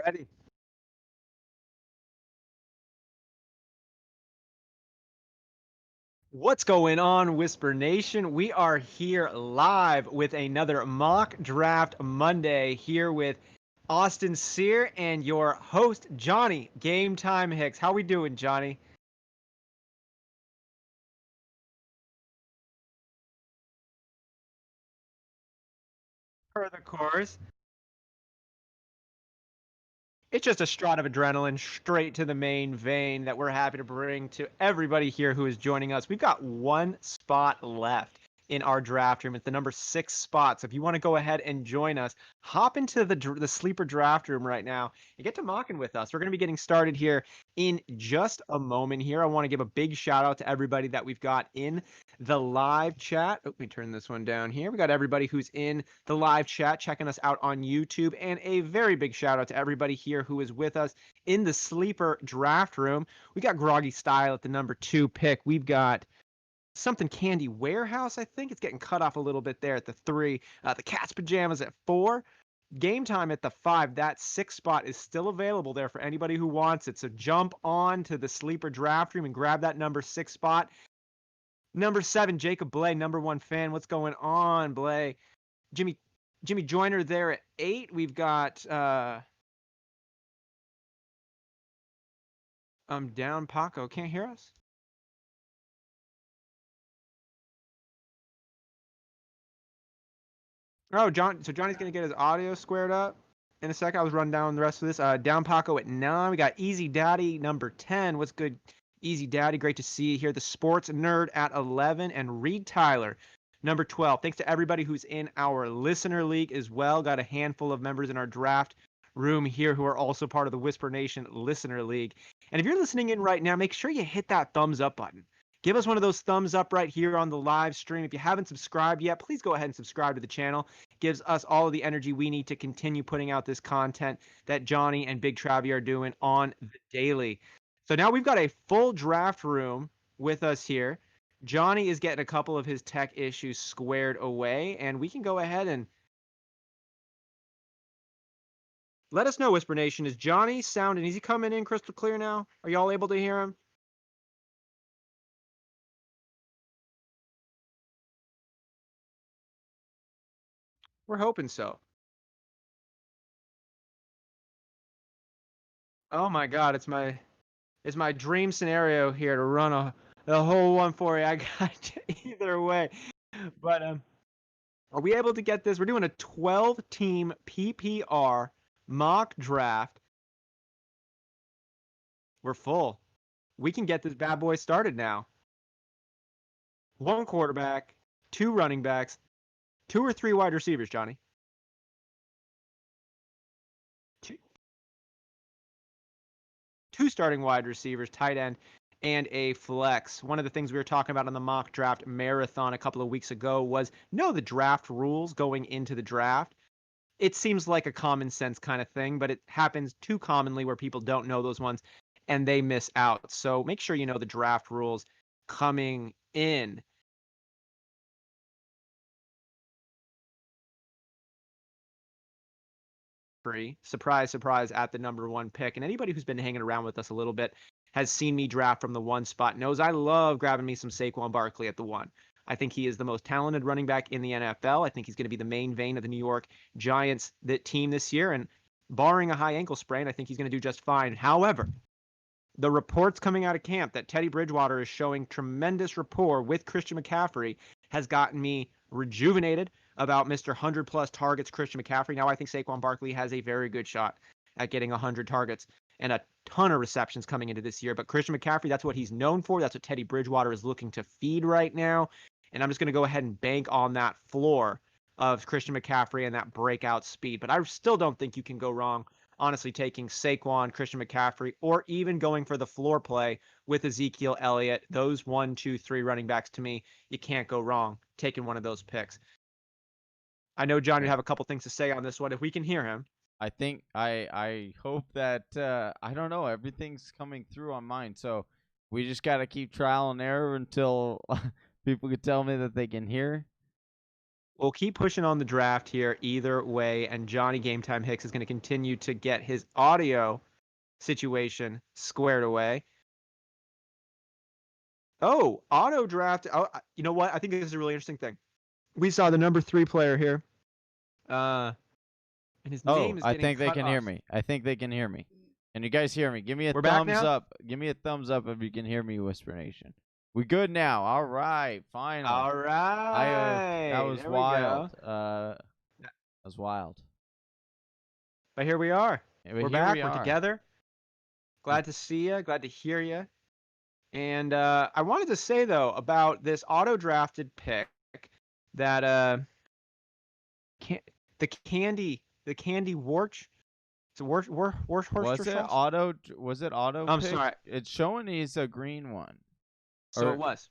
Ready. What's going on, Whisper Nation? We are here live with another Mock Draft Monday here with Austin Sear and your host, Johnny Game Time Hicks. How we doing, Johnny? Per the course. It's just a strut of adrenaline straight to the main vein that we're happy to bring to everybody here who is joining us. We've got one spot left in our draft room. It's the number 6 spot. So if you want to go ahead and join us, hop into the sleeper draft room right now and get to mocking with us. We're going to be getting started here in just a moment here. I want to give a big shout out to everybody that we've got in the live chat. Let me turn this one down here. We got everybody who's in the live chat checking us out on YouTube, and a very big shout out to everybody here who is with us in the sleeper draft room. We got Groggy Style at the number 2 pick. We've got something Candy Warehouse, I think. It's getting cut off a little bit there at the 3. The Cat's Pajamas at 4. Game Time at the 5. That 6 spot is still available there for anybody who wants it. So jump on to the sleeper draft room and grab that number 6 spot. Number 7, Jacob Bley, number 1 fan. What's going on, Bley? Jimmy Joyner there at 8. We've got down Paco. Can't hear us? Oh, so Johnny's gonna get his audio squared up in a second. I was running down the rest of this. Down Paco at 9. We got Easy Daddy number 10. What's good, Easy Daddy? Great to see you here. The Sports Nerd at 11, and Reed Tyler number 12. Thanks to everybody who's in our listener league as well. Got a handful of members in our draft room here who are also part of the Whisper Nation listener league. And if you're listening in right now, make sure you hit that thumbs up button. Give us one of those thumbs up right here on the live stream. If you haven't subscribed yet, please go ahead and subscribe to the channel. It gives us all of the energy we need to continue putting out this content that Johnny and Big Travie are doing on the daily. So now we've got a full draft room with us here. Johnny is getting a couple of his tech issues squared away, and we can go ahead and let us know, Whisper Nation. Is Johnny sounding? Is he coming in crystal clear now? Are y'all able to hear him? We're hoping so. Oh my God, it's my dream scenario here to run a whole one for you. I got you either way. But are we able to get this? We're doing a 12-team PPR mock draft. We're full. We can get this bad boy started now. 1 quarterback, 2 running backs, 2 or 3 wide receivers, Johnny. 2 starting wide receivers, tight end, and a flex. One of the things we were talking about on the mock draft marathon a couple of weeks ago was know the draft rules going into the draft. It seems like a common sense kind of thing, but it happens too commonly where people don't know those ones and they miss out. So make sure you know the draft rules coming in. Surprise, surprise at the number 1 pick. And anybody who's been hanging around with us a little bit has seen me draft from the 1 spot, knows I love grabbing me some Saquon Barkley at the 1. I think he is the most talented running back in the NFL. I think he's going to be the main vein of the New York Giants team this year. And barring a high ankle sprain, I think he's going to do just fine. However, the reports coming out of camp that Teddy Bridgewater is showing tremendous rapport with Christian McCaffrey has gotten me rejuvenated about Mr. 100-plus targets Christian McCaffrey. Now I think Saquon Barkley has a very good shot at getting 100 targets and a ton of receptions coming into this year. But Christian McCaffrey, that's what he's known for. That's what Teddy Bridgewater is looking to feed right now. And I'm just going to go ahead and bank on that floor of Christian McCaffrey and that breakout speed. But I still don't think you can go wrong, honestly, taking Saquon, Christian McCaffrey, or even going for the floor play with Ezekiel Elliott. Those 1, 2, 3 running backs, to me, you can't go wrong taking one of those picks. I know John, you have a couple things to say on this one. If we can hear him. I think I hope that I don't know, everything's coming through on mine. So we just got to keep trial and error until people can tell me that they can hear. We'll keep pushing on the draft here either way, and Johnny Game Time Hicks is going to continue to get his audio situation squared away. Oh, auto draft. Oh, you know what? I think this is a really interesting thing. We saw the number 3 player here. And his name is I getting think they cut can off. hear me. I think they can hear me. Can you guys hear me? Give me a We're back thumbs now? up. Give me a thumbs up if you can hear me, Whisper Nation. We good now. All right. Finally. All right. That was There we wild. go. That was wild. But here we are. We're back. We're are. together. Glad to see you. Glad to hear you. And I wanted to say, though, about this auto-drafted pick that the candy warch. It's a warch Was it auto? Was it auto? I'm pick? sorry. It's showing he's a green one. So it was.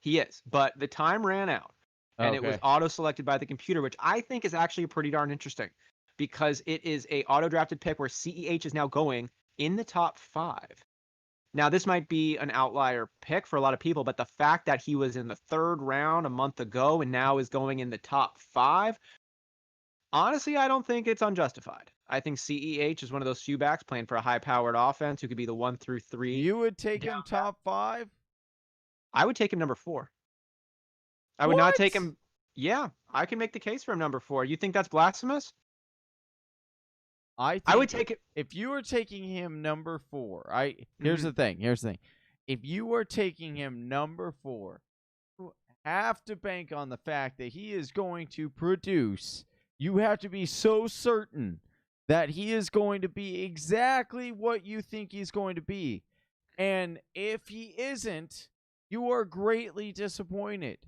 He is. But the time ran out. And it was auto-selected by the computer, which I think is actually pretty darn interesting. Because it is a auto-drafted pick where CEH is now going in the top 5. Now, this might be an outlier pick for a lot of people, but the fact that he was in the 3rd round a month ago and now is going in the top 5, honestly, I don't think it's unjustified. I think CEH is one of those few backs playing for a high-powered offense who could be the 1 through 3. You would take him top 5? I would take him number 4. I would not take him. Yeah, I can make the case for him number 4. You think that's blasphemous? I would take it if you were taking him number 4. Here's the thing. If you were taking him number 4, you have to bank on the fact that he is going to produce. You have to be so certain that he is going to be exactly what you think he's going to be. And if he isn't, you are greatly disappointed.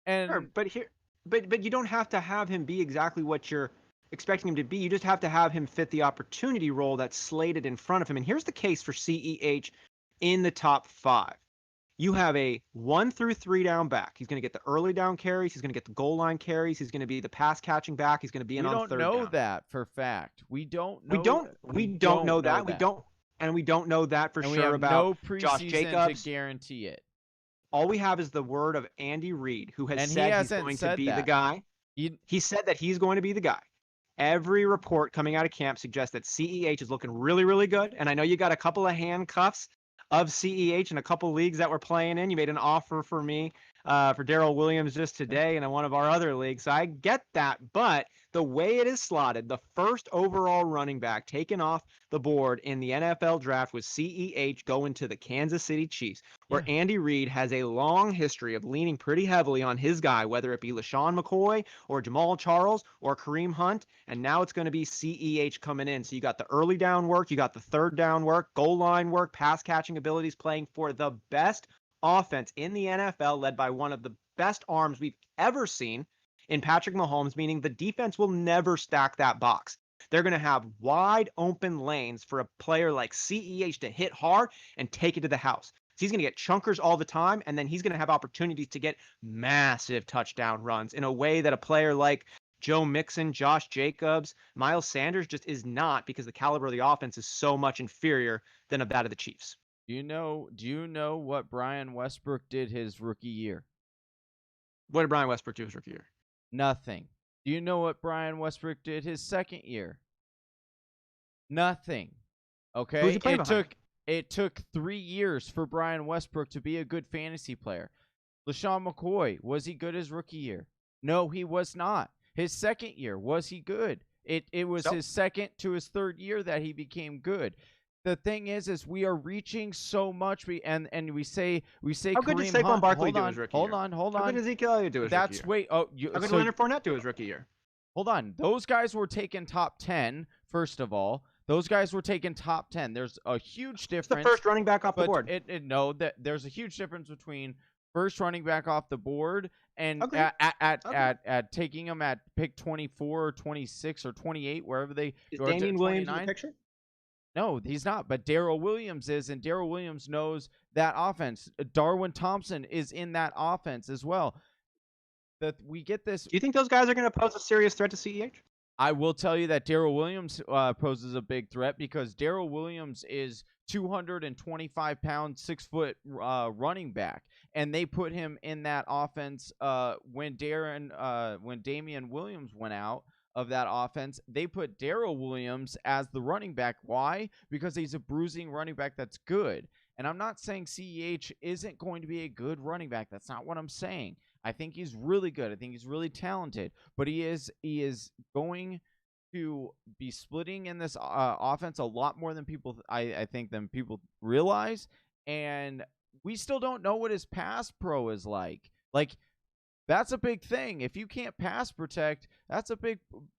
And sure, but you don't have to have him be exactly what you're expecting him to be. You just have to have him fit the opportunity role that's slated in front of him. And here's the case for CEH in the top 5. You have a 1 through 3 down back. He's going to get the early down carries. He's going to get the goal line carries. He's going to be the pass catching back. He's going to be in on 3rd down. We don't know that for fact. We don't know. We don't know that. We don't know that for sure about Josh Jacobs to guarantee it. All we have is the word of Andy Reid, who has said he's going to be the guy. He said that he's going to be the guy. Every report coming out of camp suggests that CEH is looking really, really good. And I know you got a couple of handcuffs of CEH in a couple leagues that we're playing in. You made an offer for me for Daryl Williams just today in one of our other leagues. So I get that. But the way it is slotted, the first overall running back taken off the board in the NFL draft was CEH going to the Kansas City Chiefs, where Andy Reid has a long history of leaning pretty heavily on his guy, whether it be LaShawn McCoy or Jamal Charles or Kareem Hunt. And now it's going to be CEH coming in. So you got the early down work, you got the 3rd down work, goal line work, pass catching abilities, playing for the best offense in the NFL, led by one of the best arms we've ever seen in Patrick Mahomes, meaning the defense will never stack that box. They're going to have wide open lanes for a player like CEH to hit hard and take it to the house. So he's going to get chunkers all the time, and then he's going to have opportunities to get massive touchdown runs in a way that a player like Joe Mixon, Josh Jacobs, Miles Sanders just is not, because the caliber of the offense is so much inferior than of that of the Chiefs. Do you know what Brian Westbrook did his rookie year? What did Brian Westbrook do his rookie year? Nothing. Do you know what Brian Westbrook did his 2nd year? Nothing. Okay? It took 3 years for Brian Westbrook to be a good fantasy player. LaShawn McCoy, was he good his rookie year? No, he was not. His 2nd year, was he good? It was his 2nd to his 3rd year that he became good. The thing is we are reaching so much. We say how good did Saquon Barkley do his rookie year? Hold on. How good did Ezekiel Elliott do his rookie year? How good did Leonard Fournette do his rookie year? Hold on. Those guys were taken top 10, first of all. Those guys were taken top 10. There's a huge difference. It's the first running back off the board. There's a huge difference between first running back off the board and at taking them at pick 24 or 26 or 28, wherever they is Damian Williams in the picture? No, he's not. But Daryl Williams is, and Daryl Williams knows that offense. Darwin Thompson is in that offense as well. That we get this. Do you think those guys are going to pose a serious threat to CEH? I will tell you that Daryl Williams poses a big threat, because Daryl Williams is 225 pound, 6 foot running back, and they put him in that offense when Damian Williams went out of that offense. They put Daryl Williams as the running back. Why? Because he's a bruising running back that's good. And I'm not saying CEH isn't going to be a good running back. That's not what I'm saying. I think he's really good. I think he's really talented. But he is going to be splitting in this offense a lot more than I think than people realize. And we still don't know what his pass pro is like. Like, that's a big thing. If you can't pass protect, that's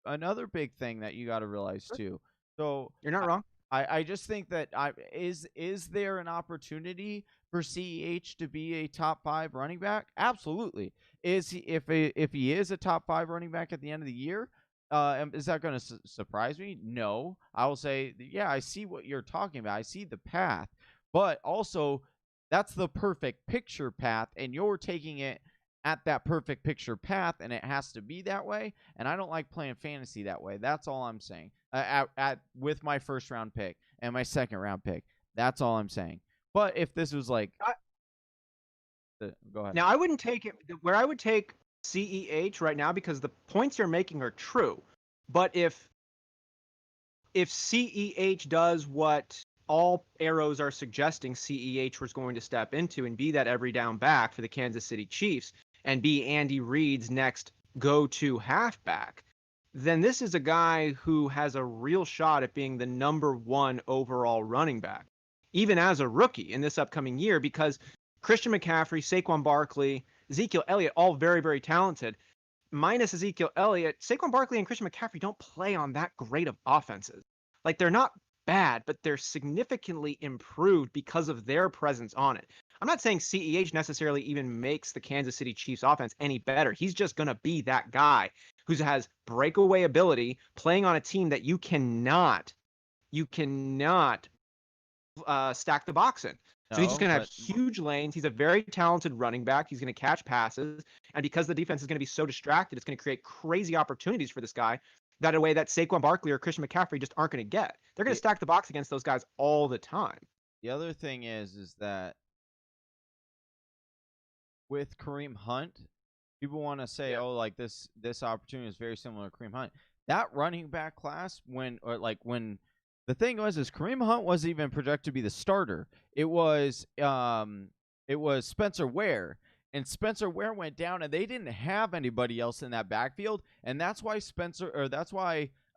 another big thing that you got to realize too. So you're not wrong. I just think that is there an opportunity for CEH to be a top 5 running back? Absolutely. Is he if he is a top 5 running back at the end of the year? Is that going to surprise me? No. I will say, yeah, I see what you're talking about. I see the path, but also that's the perfect picture path, and you're taking it at that perfect picture path, and it has to be that way. And I don't like playing fantasy that way. That's all I'm saying. With my first round pick and my second round pick, that's all I'm saying. But if this was like, go ahead. Now I wouldn't take it where I would take CEH right now, because the points you're making are true. But if CEH does what all arrows are suggesting CEH was going to step into and be that every down back for the Kansas City Chiefs and be Andy Reid's next go-to halfback, then this is a guy who has a real shot at being the number 1 overall running back, even as a rookie in this upcoming year, because Christian McCaffrey, Saquon Barkley, Ezekiel Elliott, all very, very talented. Minus Ezekiel Elliott, Saquon Barkley and Christian McCaffrey don't play on that great of offenses. Like, they're not bad, but they're significantly improved because of their presence on it. I'm not saying CEH necessarily even makes the Kansas City Chiefs offense any better. He's just going to be that guy who has breakaway ability, playing on a team that you cannot stack the box in. So he's just going to have huge lanes. He's a very talented running back. He's going to catch passes. And because the defense is going to be so distracted, it's going to create crazy opportunities for this guy that a way that Saquon Barkley or Christian McCaffrey just aren't going to get. They're going to stack the box against those guys all the time. The other thing is that with Kareem Hunt, people want to say, oh, like this opportunity is very similar to Kareem Hunt. That running back class, when the thing was Kareem Hunt wasn't even projected to be the starter. It was Spencer Ware. And Spencer Ware went down, and they didn't have anybody else in that backfield, and that's why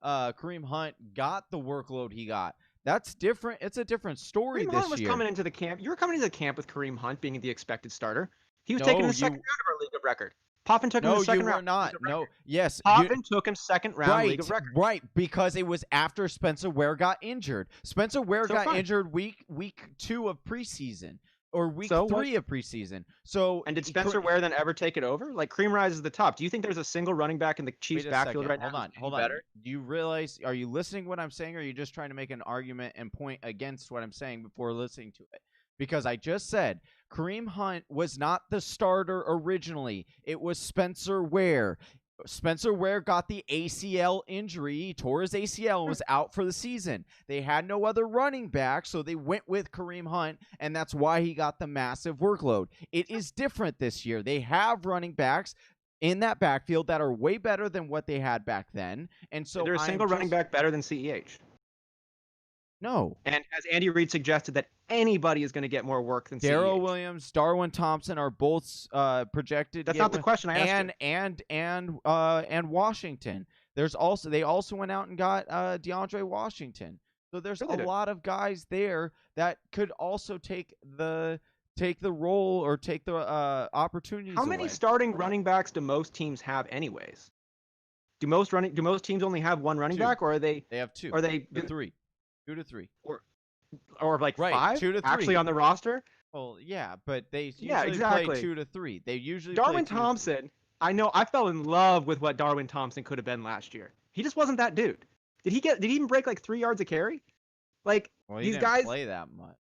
Kareem Hunt got the workload he got. That's different. It's a different story Kareem this Hunt was year. coming into the camp. You were coming into the camp with Kareem Hunt being the expected starter. He was taken in the second round of our league of record. Poppin took him in the second round. No, you were not. No, yes. Poppin took him second round league of record. Right, because it was after Spencer Ware got injured. Spencer Ware got injured week 2 of preseason. Or week 3 of preseason. And did Spencer Ware then ever take it over? Like, Kareem rises to the top. Do you think there's a single running back in the Chiefs backfield right now? Hold on. Do you realize? Are you listening to what I'm saying, or are you just trying to make an argument and point against what I'm saying before listening to it? Because I just said Kareem Hunt was not the starter originally. It was Spencer Ware. Spencer Ware got the ACL injury. He tore his ACL and was out for the season. They had no other running back, so they went with Kareem Hunt, and that's why he got the massive workload. It is different this year. They have running backs in that backfield that are way better than what they had back then. And so there's a single running back better than CEH. No. And as Andy Reid suggested, that anybody is going to get more work than Daryl CEH. Williams, Darwin Thompson are both projected. That's not the question I asked and Washington. They also went out and got DeAndre Washington. So there's a lot of guys there that could also take the role or take the opportunities. How many starting running backs do most teams have anyways? Do most teams only have one running back, or are they? They have 2. Are they 3? 2 to 3. Or like 5? 2 to 3 actually on the roster. Well, yeah, but they usually play 2 to 3. They usually Darwin Thompson. I know. I fell in love with what Darwin Thompson could have been last year. He just wasn't that dude. Did he even break like 3 yards a carry? Like, these guys didn't play that much.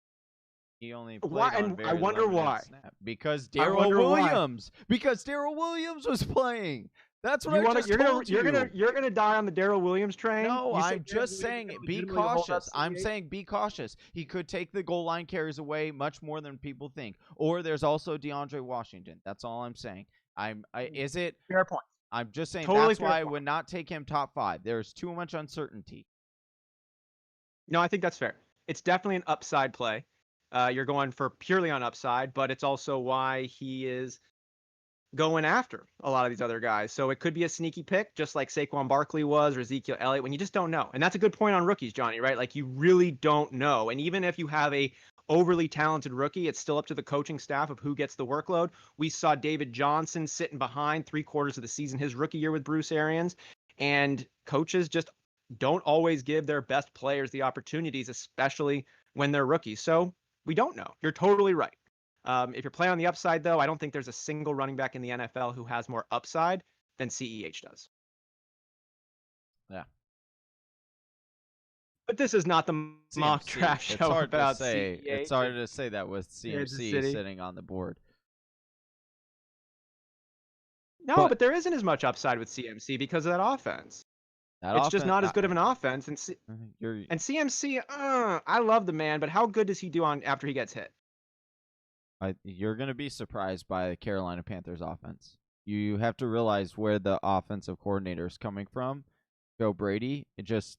He only played on very I wonder why. Snap. Because Daryl Williams. Because Daryl Williams was playing. That's what I just told you. You're gonna die on the Daryl Williams train. No, I'm just saying be cautious. I'm saying be cautious. He could take the goal line carries away much more than people think. Or there's also DeAndre Washington. That's all I'm saying. Is it fair point? I'm just saying Totally that's why I point. would not take him top 5. There's too much uncertainty. No, I think that's fair. It's definitely an upside play. You're going for purely on upside, but it's also why he is going after a lot of these other guys. So it could be a sneaky pick, just like Saquon Barkley was or Ezekiel Elliott, when you just don't know. And that's a good point on rookies, Johnny, right? Like you really don't know. And even if you have a overly talented rookie, it's still up to the coaching staff of who gets the workload. We saw David Johnson sitting behind 3/4 of the season, his rookie year with Bruce Arians, and coaches just don't always give their best players the opportunities, especially when they're rookies. So we don't know. You're totally right. If you're playing on the upside, though, I don't think there's a single running back in the NFL who has more upside than CEH does. Yeah. But this is not the mock draft show about CEH. It's hard to say that with CMC sitting on the board. No, but there isn't as much upside with CMC because of that offense. It's just not as good of an offense. And CMC, I love the man, but how good does he do after he gets hit? You're going to be surprised by the Carolina Panthers offense. You have to realize where the offensive coordinator is coming from. Joe Brady just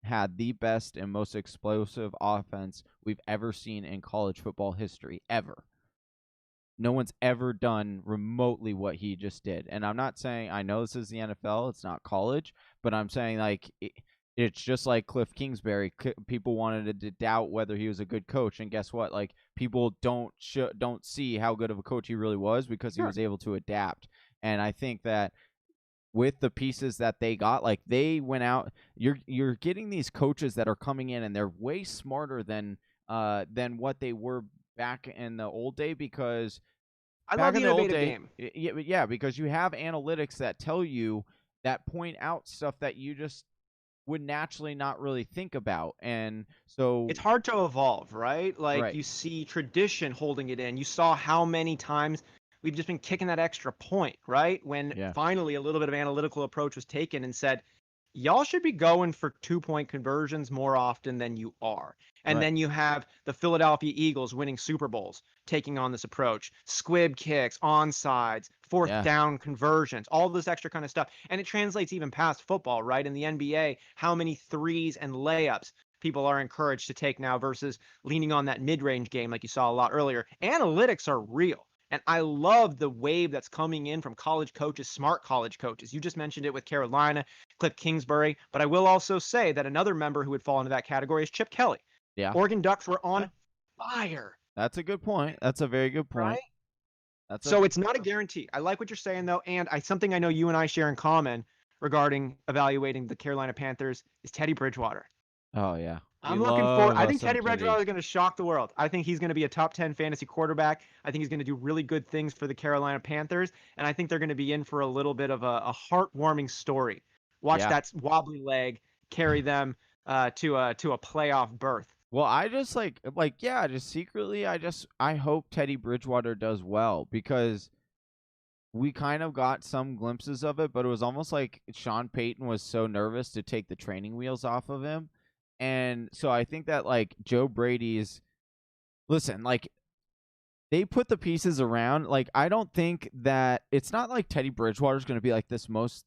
had the best and most explosive offense we've ever seen in college football history, ever. No one's ever done remotely what he just did. And I'm not saying, I know this is the NFL, it's not college, but I'm saying like it's just like Cliff Kingsbury. People wanted to doubt whether he was a good coach, and guess what? Like people don't see how good of a coach he really was because he was able to adapt. And I think that with the pieces that they got, like they went out, you're getting these coaches that are coming in and they're way smarter than what they were back in the old day, because I love the innovative game. Yeah, because you have analytics that tell you, that point out stuff that you just would naturally not really think about. And so it's hard to evolve, right? Like you see tradition holding it in. You saw how many times we've just been kicking that extra point, right? When finally a little bit of analytical approach was taken and said, y'all should be going for 2-point conversions more often than you are. And then you have the Philadelphia Eagles winning Super Bowls, taking on this approach, squib kicks, onside, fourth down conversions, all this extra kind of stuff. And it translates even past football, right? In the NBA, how many threes and layups people are encouraged to take now versus leaning on that mid-range game like you saw a lot earlier. Analytics are real. And I love the wave that's coming in from college coaches, smart college coaches. You just mentioned it with Carolina, Cliff Kingsbury. But I will also say that another member who would fall into that category is Chip Kelly. Yeah. Oregon Ducks were on fire. That's a good point. That's a very good point. Right? So it's not a guarantee. I like what you're saying, though. And something I know you and I share in common regarding evaluating the Carolina Panthers is Teddy Bridgewater. Oh, yeah. I'm looking forward. I think Teddy Bridgewater is going to shock the world. I think he's going to be a top 10 fantasy quarterback. I think he's going to do really good things for the Carolina Panthers. And I think they're going to be in for a little bit of a heartwarming story. Watch that wobbly leg carry them to a playoff berth. Well, I just just secretly, I hope Teddy Bridgewater does well, because we kind of got some glimpses of it, but it was almost like Sean Payton was so nervous to take the training wheels off of him. And so I think that, like, Joe Brady's – listen, like, they put the pieces around. Like, I don't think that – it's not like Teddy Bridgewater's going to be, like, this most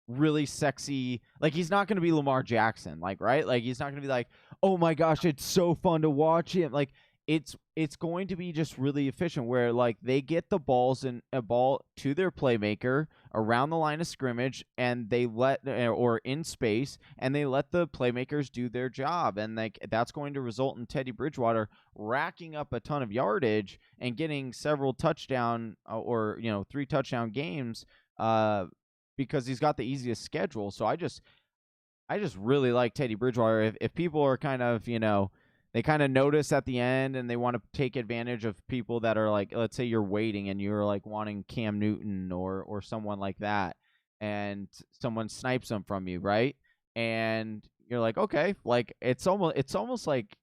really sexy – like, he's not going to be Lamar Jackson, like, right? Like, he's not going to be like, oh, my gosh, it's so fun to watch him. Like, it's going to be just really efficient, where like they get the balls and a ball to their playmaker around the line of scrimmage, and they or in space, and they let the playmakers do their job. And like that's going to result in Teddy Bridgewater racking up a ton of yardage and getting several touchdown or 3 touchdown games because he's got the easiest schedule. So I just really like Teddy Bridgewater. If people are kind of, they kind of notice at the end and they want to take advantage of people that are like, let's say you're waiting and you're like wanting Cam Newton or someone like that, and someone snipes them from you, right? And you're like, okay, like it's almost like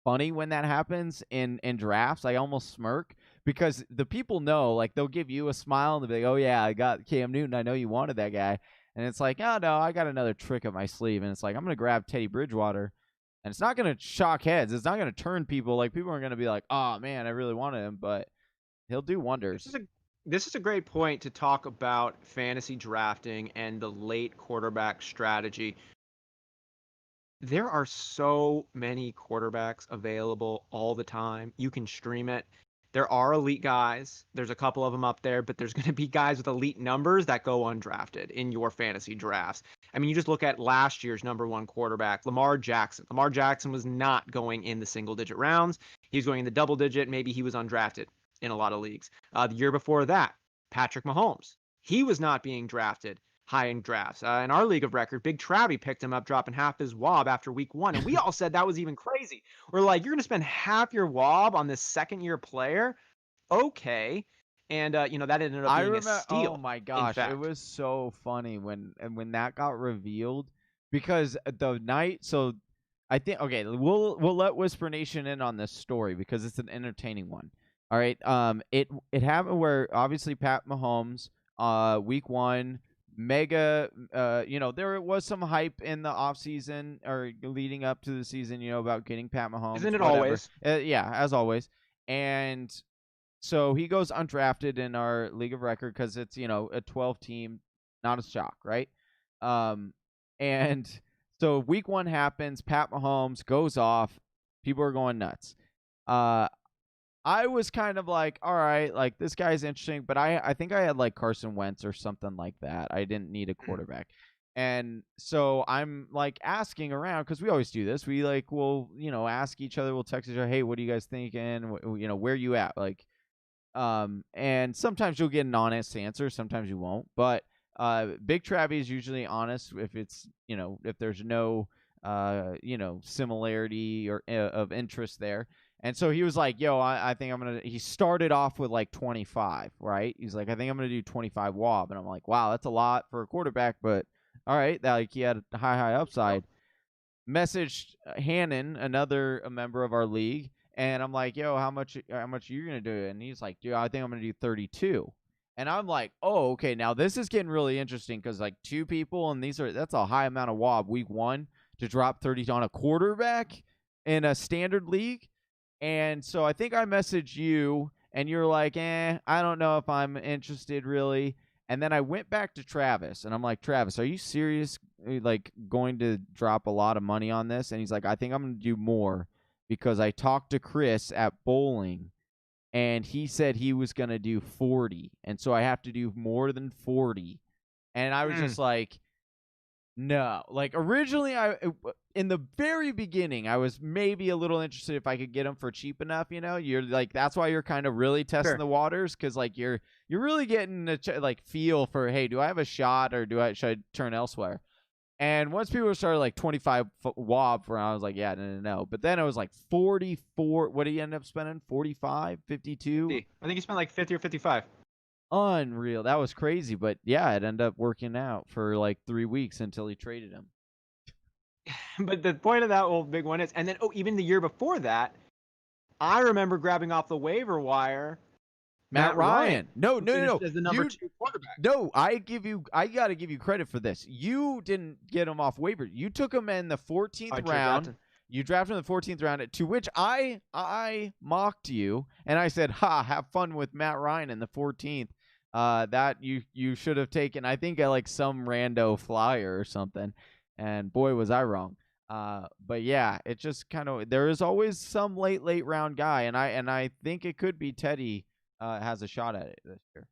funny when that happens in drafts. I almost smirk because the people know, like, they'll give you a smile and they'll be like, oh, yeah, I got Cam Newton. I know you wanted that guy. And it's like, oh, no, I got another trick up my sleeve. And it's like, I'm going to grab Teddy Bridgewater. And it's not going to shock heads. It's not going to turn people. Like, people aren't going to be like, oh, man, I really wanted him. But he'll do wonders. This is a great point to talk about fantasy drafting and the late quarterback strategy. There are so many quarterbacks available all the time. You can stream it. There are elite guys. There's a couple of them up there, but there's going to be guys with elite numbers that go undrafted in your fantasy drafts. I mean, you just look at last year's number 1 quarterback, Lamar Jackson. Lamar Jackson was not going in the single-digit rounds. He was going in the double-digit. Maybe he was undrafted in a lot of leagues. The year before that, Patrick Mahomes. He was not being drafted high in drafts. In our league of record, Big Travie picked him up, dropping half his WAB after week 1. And we all said that was even crazy. We're like, you're going to spend half your WAB on this second-year player? Okay. And, that ended up being a steal. Oh, my gosh. It was so funny when that got revealed. Because the night, so I think, okay, we'll let Whisper Nation in on this story because it's an entertaining one. All right. It happened where, obviously, Pat Mahomes, week 1, mega, there was some hype in the offseason or leading up to the season, about getting Pat Mahomes. Isn't it always? Yeah, as always. And so he goes undrafted in our league of record because it's, a 12-team, not a shock, right? And so week 1 happens, Pat Mahomes goes off, people are going nuts. I was kind of like, all right, like, this guy's interesting, but I think I had, like, Carson Wentz or something like that. I didn't need a quarterback. And so I'm, like, asking around, because we always do this. We, like, will, ask each other. We'll text each other, hey, what are you guys thinking? Where are you at? Like, and sometimes you'll get an honest answer. Sometimes you won't. But Big Travie is usually honest if it's, if there's no, similarity or of interest there. And so he was like, yo, I think I'm going to – he started off with like 25, right? He's like, I think I'm going to do 25 WAB. And I'm like, wow, that's a lot for a quarterback, but all right. Like, he had a high upside. Messaged Herndon, another member of our league, and I'm like, yo, how much are you going to do? And he's like, dude, I think I'm going to do 32. And I'm like, oh, okay, now this is getting really interesting because, like, 2 people, and that's a high amount of WAB week 1 to drop 30 on a quarterback in a standard league. And so I think I messaged you, and you're like, I don't know if I'm interested really. And then I went back to Travis, and I'm like, Travis, are you serious, like, going to drop a lot of money on this? And he's like, I think I'm going to do more because I talked to Chris at bowling, and he said he was going to do 40. And so I have to do more than 40. And I was just like, no. Like, originally, in the very beginning, I was maybe a little interested if I could get them for cheap enough, You're like, that's why you're kind of really testing the waters, because, like, you're really getting a feel for, hey, do I have a shot or should I turn elsewhere? And once people started like 25 WAB for, I was like, yeah, no. But then it was like 44. What did he end up spending? 45, 52? I think he spent like 50 or 55. Unreal. That was crazy. But yeah, it ended up working out for like 3 weeks until he traded him. But the point of that whole big one is, and then, even the year before that, I remember grabbing off the waiver wire Matt Ryan. No. As the number 2 quarterback. No, I got to give you credit for this. You didn't get him off waiver. You took him in the 14th round. You drafted him in the 14th round, to which I mocked you, and I said, have fun with Matt Ryan in the 14th. That you should have taken, I think, like some rando flyer or something. And boy, was I wrong. But yeah, it just kind of, there is always some late round guy, and I think it could be Teddy has a shot at it this year.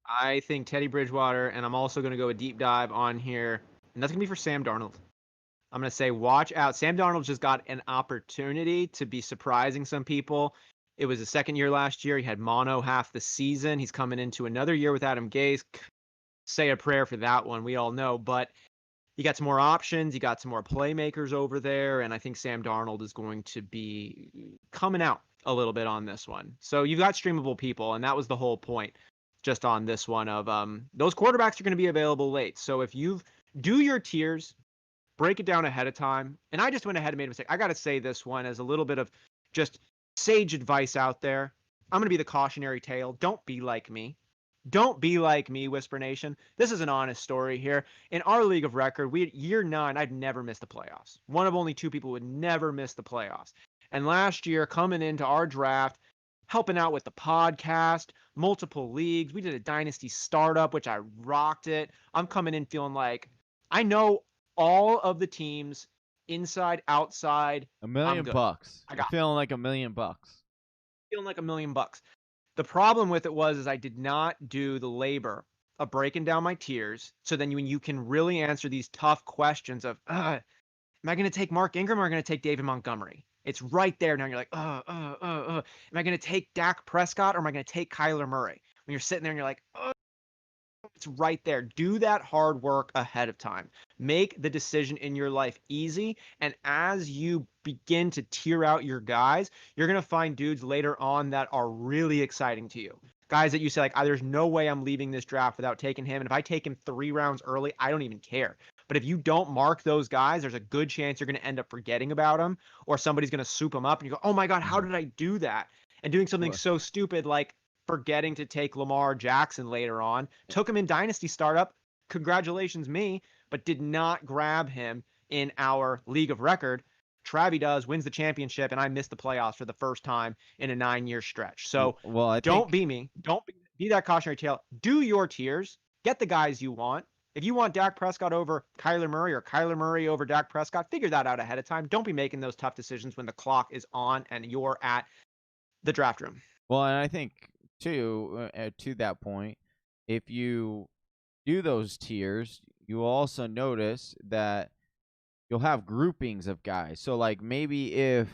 I think Teddy Bridgewater, and I'm also going to go a deep dive on here, and that's going to be for Sam Darnold. I'm going to say, watch out. Sam Darnold just got an opportunity to be surprising some people. It was his second year last year. He had mono half the season. He's coming into another year with Adam Gase. Say a prayer for that one. We all know, but you got some more options. You got some more playmakers over there, and I think Sam Darnold is going to be coming out a little bit on this one. So you've got streamable people, and that was the whole point just on this one of those quarterbacks are going to be available late. So if you do your tiers, break it down ahead of time. And I just went ahead and made a mistake. I got to say this one as a little bit of just sage advice out there. I'm going to be the cautionary tale. Don't be like me. Don't be like me, Whisper Nation. This is an honest story here. In our league of record, year 9, I'd never missed the playoffs. One of only 2 people who would never miss the playoffs. And last year, coming into our draft, helping out with the podcast, multiple leagues. We did a dynasty startup, which I rocked it. I'm coming in feeling like I know all of the teams inside, outside. $1 million bucks. I'm feeling like $1 million bucks. Feeling like $1 million bucks. The problem with it is I did not do the labor of breaking down my tiers. So then when you can really answer these tough questions of, am I going to take Mark Ingram or am I going to take David Montgomery? It's right there. Now you're like, Am I going to take Dak Prescott or am I going to take Kyler Murray? When you're sitting there and you're like, it's right there. Do that hard work ahead of time. Make the decision in your life easy. And as you begin to tier out your guys, you're going to find dudes later on that are really exciting to you. Guys that you say, like, there's no way I'm leaving this draft without taking him. And if I take him 3 rounds early, I don't even care. But if you don't mark those guys, there's a good chance you're going to end up forgetting about them, or somebody's going to swoop them up and you go, oh my God, how did I do that? And doing something so stupid like forgetting to take Lamar Jackson later on, took him in Dynasty Startup. Congratulations me, but did not grab him in our league of record. Travi does, wins the championship, and I missed the playoffs for the first time in a 9-year stretch. So don't be me. Don't be that cautionary tale. Do your tiers. Get the guys you want. If you want Dak Prescott over Kyler Murray or Kyler Murray over Dak Prescott, figure that out ahead of time. Don't be making those tough decisions when the clock is on and you're at the draft room. Well, and I think, too, to that point, if you do those tiers, you will also notice that you'll have groupings of guys. So, like, maybe if,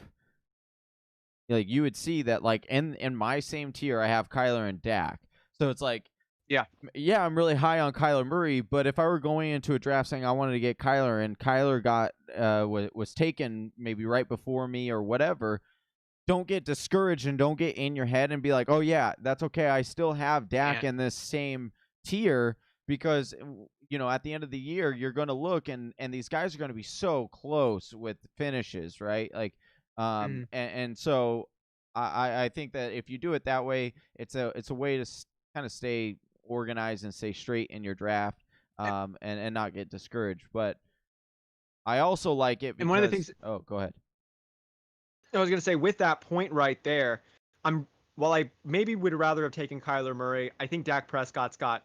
like, you would see that, like, in my same tier, I have Kyler and Dak. So it's like, yeah, I'm really high on Kyler Murray, but if I were going into a draft saying I wanted to get Kyler and Kyler got was taken maybe right before me or whatever, don't get discouraged and don't get in your head and be like, oh yeah, that's okay. I still have Dak in this same tier, because, you know, at the end of the year, you're going to look and these guys are going to be so close with finishes, right? Like, and so I think that if you do it that way, it's a way to kind of stay organized and stay straight in your draft, and not get discouraged. But I also like it because, and one of the things, oh, go ahead. I was going to say, with that point right there, while I maybe would rather have taken Kyler Murray, I think Dak Prescott's got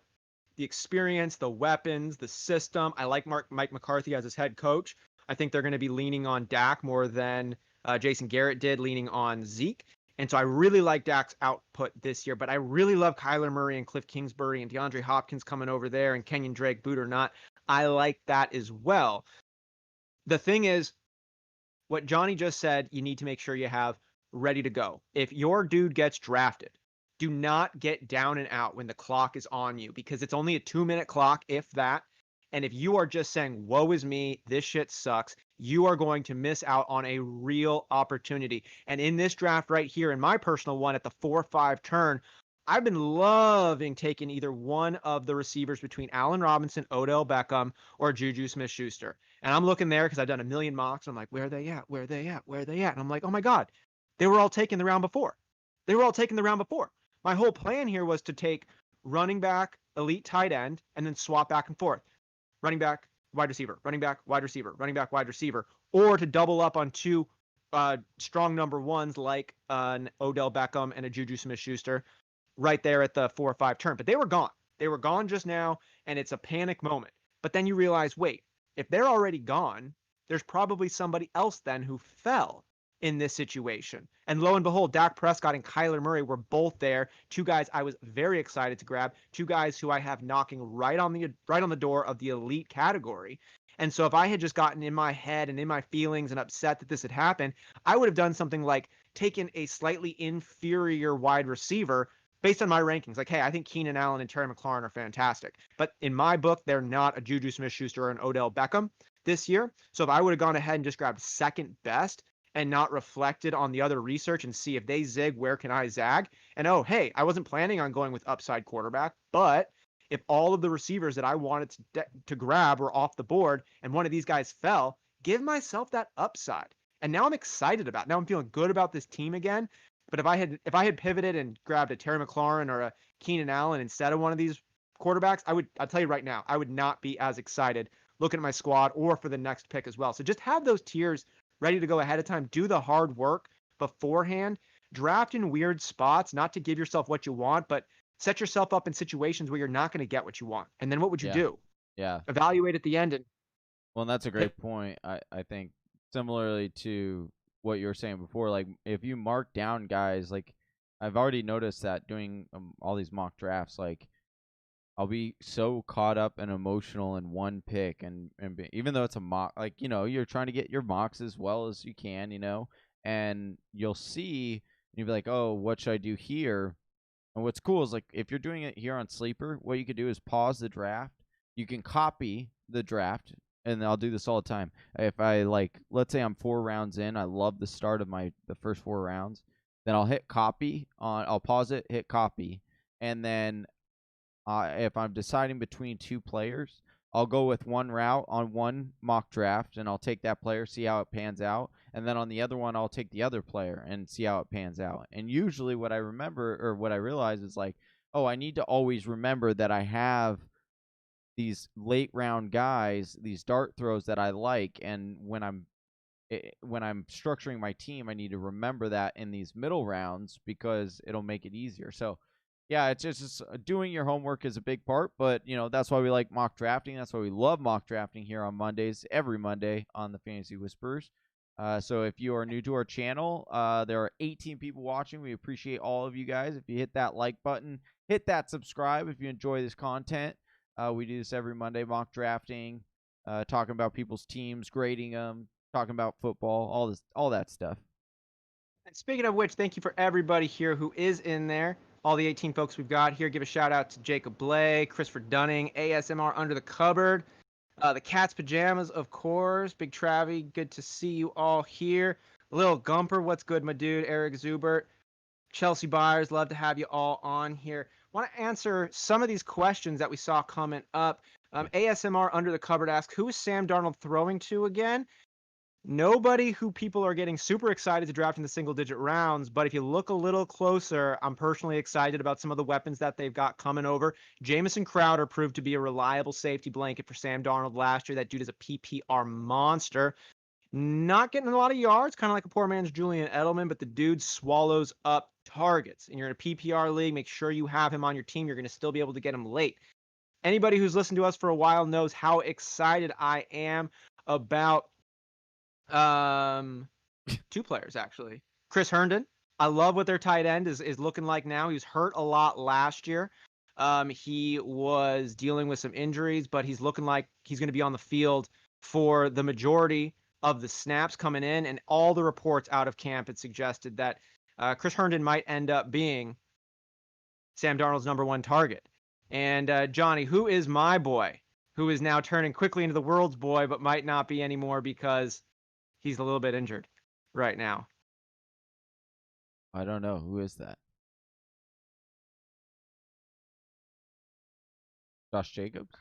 the experience, the weapons, the system. I like Mike McCarthy as his head coach. I think they're going to be leaning on Dak more than Jason Garrett did leaning on Zeke. And so I really like Dak's output this year, but I really love Kyler Murray and Cliff Kingsbury and DeAndre Hopkins coming over there and Kenyon Drake, boot or not. I like that as well. The thing is, what Johnny just said, you need to make sure you have ready to go. If your dude gets drafted, do not get down and out when the clock is on you, because it's only a 2-minute clock, if that. And if you are just saying, woe is me, this shit sucks, you are going to miss out on a real opportunity. And in this draft right here, in my personal one at the 4-5 turn, I've been loving taking either one of the receivers between Allen Robinson, Odell Beckham, or Juju Smith-Schuster. And I'm looking there because I've done a million mocks. I'm like, where are they at? Where are they at? Where are they at? And I'm like, oh my God, they were all taken the round before. My whole plan here was to take running back, elite tight end, and then swap back and forth. Running back, wide receiver, running back, wide receiver, running back, wide receiver, or to double up on 2 strong number ones like an Odell Beckham and a Juju Smith-Schuster right there at the 4-5 turn. But they were gone. They were gone just now, and it's a panic moment. But then you realize, wait, if they're already gone, there's probably somebody else then who fell in this situation. And lo and behold, Dak Prescott and Kyler Murray were both there. 2 guys I was very excited to grab. 2 guys who I have knocking right on the door of the elite category. And so if I had just gotten in my head and in my feelings and upset that this had happened, I would have done something like taken a slightly inferior wide receiver based on my rankings. Like, hey, I think Keenan Allen and Terry McLaurin are fantastic. But in my book, they're not a Juju Smith-Schuster or an Odell Beckham this year. So if I would have gone ahead and just grabbed second best and not reflected on the other research and see if they zig, where can I zag? And oh, hey, I wasn't planning on going with upside quarterback, but if all of the receivers that I wanted to grab were off the board and one of these guys fell, give myself that upside. And now I'm excited about it. Now I'm feeling good about this team again. But if I had pivoted and grabbed a Terry McLaurin or a Keenan Allen instead of one of these quarterbacks, I'll tell you right now, I would not be as excited looking at my squad or for the next pick as well. So just have those tiers ready to go ahead of time. Do the hard work beforehand. Draft in weird spots, not to give yourself what you want, but set yourself up in situations where you're not going to get what you want. And then what would you do? Yeah. Evaluate at the end. And well, that's a great point. I think similarly to what you were saying before, like if you mark down guys, like I've already noticed that doing all these mock drafts, like I'll be so caught up and emotional in one pick, and even though it's a mock, like, you know, you're trying to get your mocks as well as you can, you know, and you'll see, and you'll be like, oh, what should I do here? And what's cool is, like, if you're doing it here on Sleeper, what you could do is pause the draft. You can copy the draft, and I'll do this all the time. If I, like, let's say I'm 4 rounds in, I love the start of the first 4 rounds, then I'll hit copy I'll pause it, hit copy, and then if I'm deciding between 2 players, I'll go with one route on one mock draft, and I'll take that player, see how it pans out. And then on the other one, I'll take the other player and see how it pans out. And usually what I remember, or what I realize, is like, oh, I need to always remember that I have these late round guys, these dart throws that I like. And when I'm structuring my team, I need to remember that in these middle rounds because it'll make it easier. So yeah, it's just doing your homework is a big part, but, you know, that's why we like mock drafting. That's why we love mock drafting here on Mondays, every Monday on the Fantasy Whisperers. So if you are new to our channel, there are 18 people watching. We appreciate all of you guys. If you hit that like button, hit that subscribe if you enjoy this content. We do this every Monday, mock drafting, talking about people's teams, grading them, talking about football, all that stuff. And speaking of which, thank you for everybody here who is in there. All the 18 folks we've got here. Give a shout out to Jacob Bley, Christopher Dunning, ASMR Under the Cupboard, the Cat's Pajamas, of course. Big Travie, good to see you all here. Lil Gumper, what's good, my dude? Eric Zubert, Chelsea Byers, love to have you all on here. Want to answer some of these questions that we saw coming up. ASMR Under the Cupboard asks, who is Sam Darnold throwing to again? Nobody who people are getting super excited to draft in the single-digit rounds, but if you look a little closer, I'm personally excited about some of the weapons that they've got coming over. Jamison Crowder proved to be a reliable safety blanket for Sam Darnold last year. That dude is a PPR monster. Not getting a lot of yards, kind of like a poor man's Julian Edelman, but the dude swallows up targets. And you're in a PPR league, make sure you have him on your team. You're going to still be able to get him late. Anybody who's listened to us for a while knows how excited I am about 2 players, actually. Chris Herndon. I love what their tight end is looking like now. He was hurt a lot last year. He was dealing with some injuries, but he's looking like he's going to be on the field for the majority of the snaps coming in. And all the reports out of camp had suggested that Chris Herndon might end up being Sam Darnold's number 1 target. And Johnny, who is my boy, who is now turning quickly into the world's boy, but might not be anymore because he's a little bit injured right now? I don't know. Who is that? Josh Jacobs?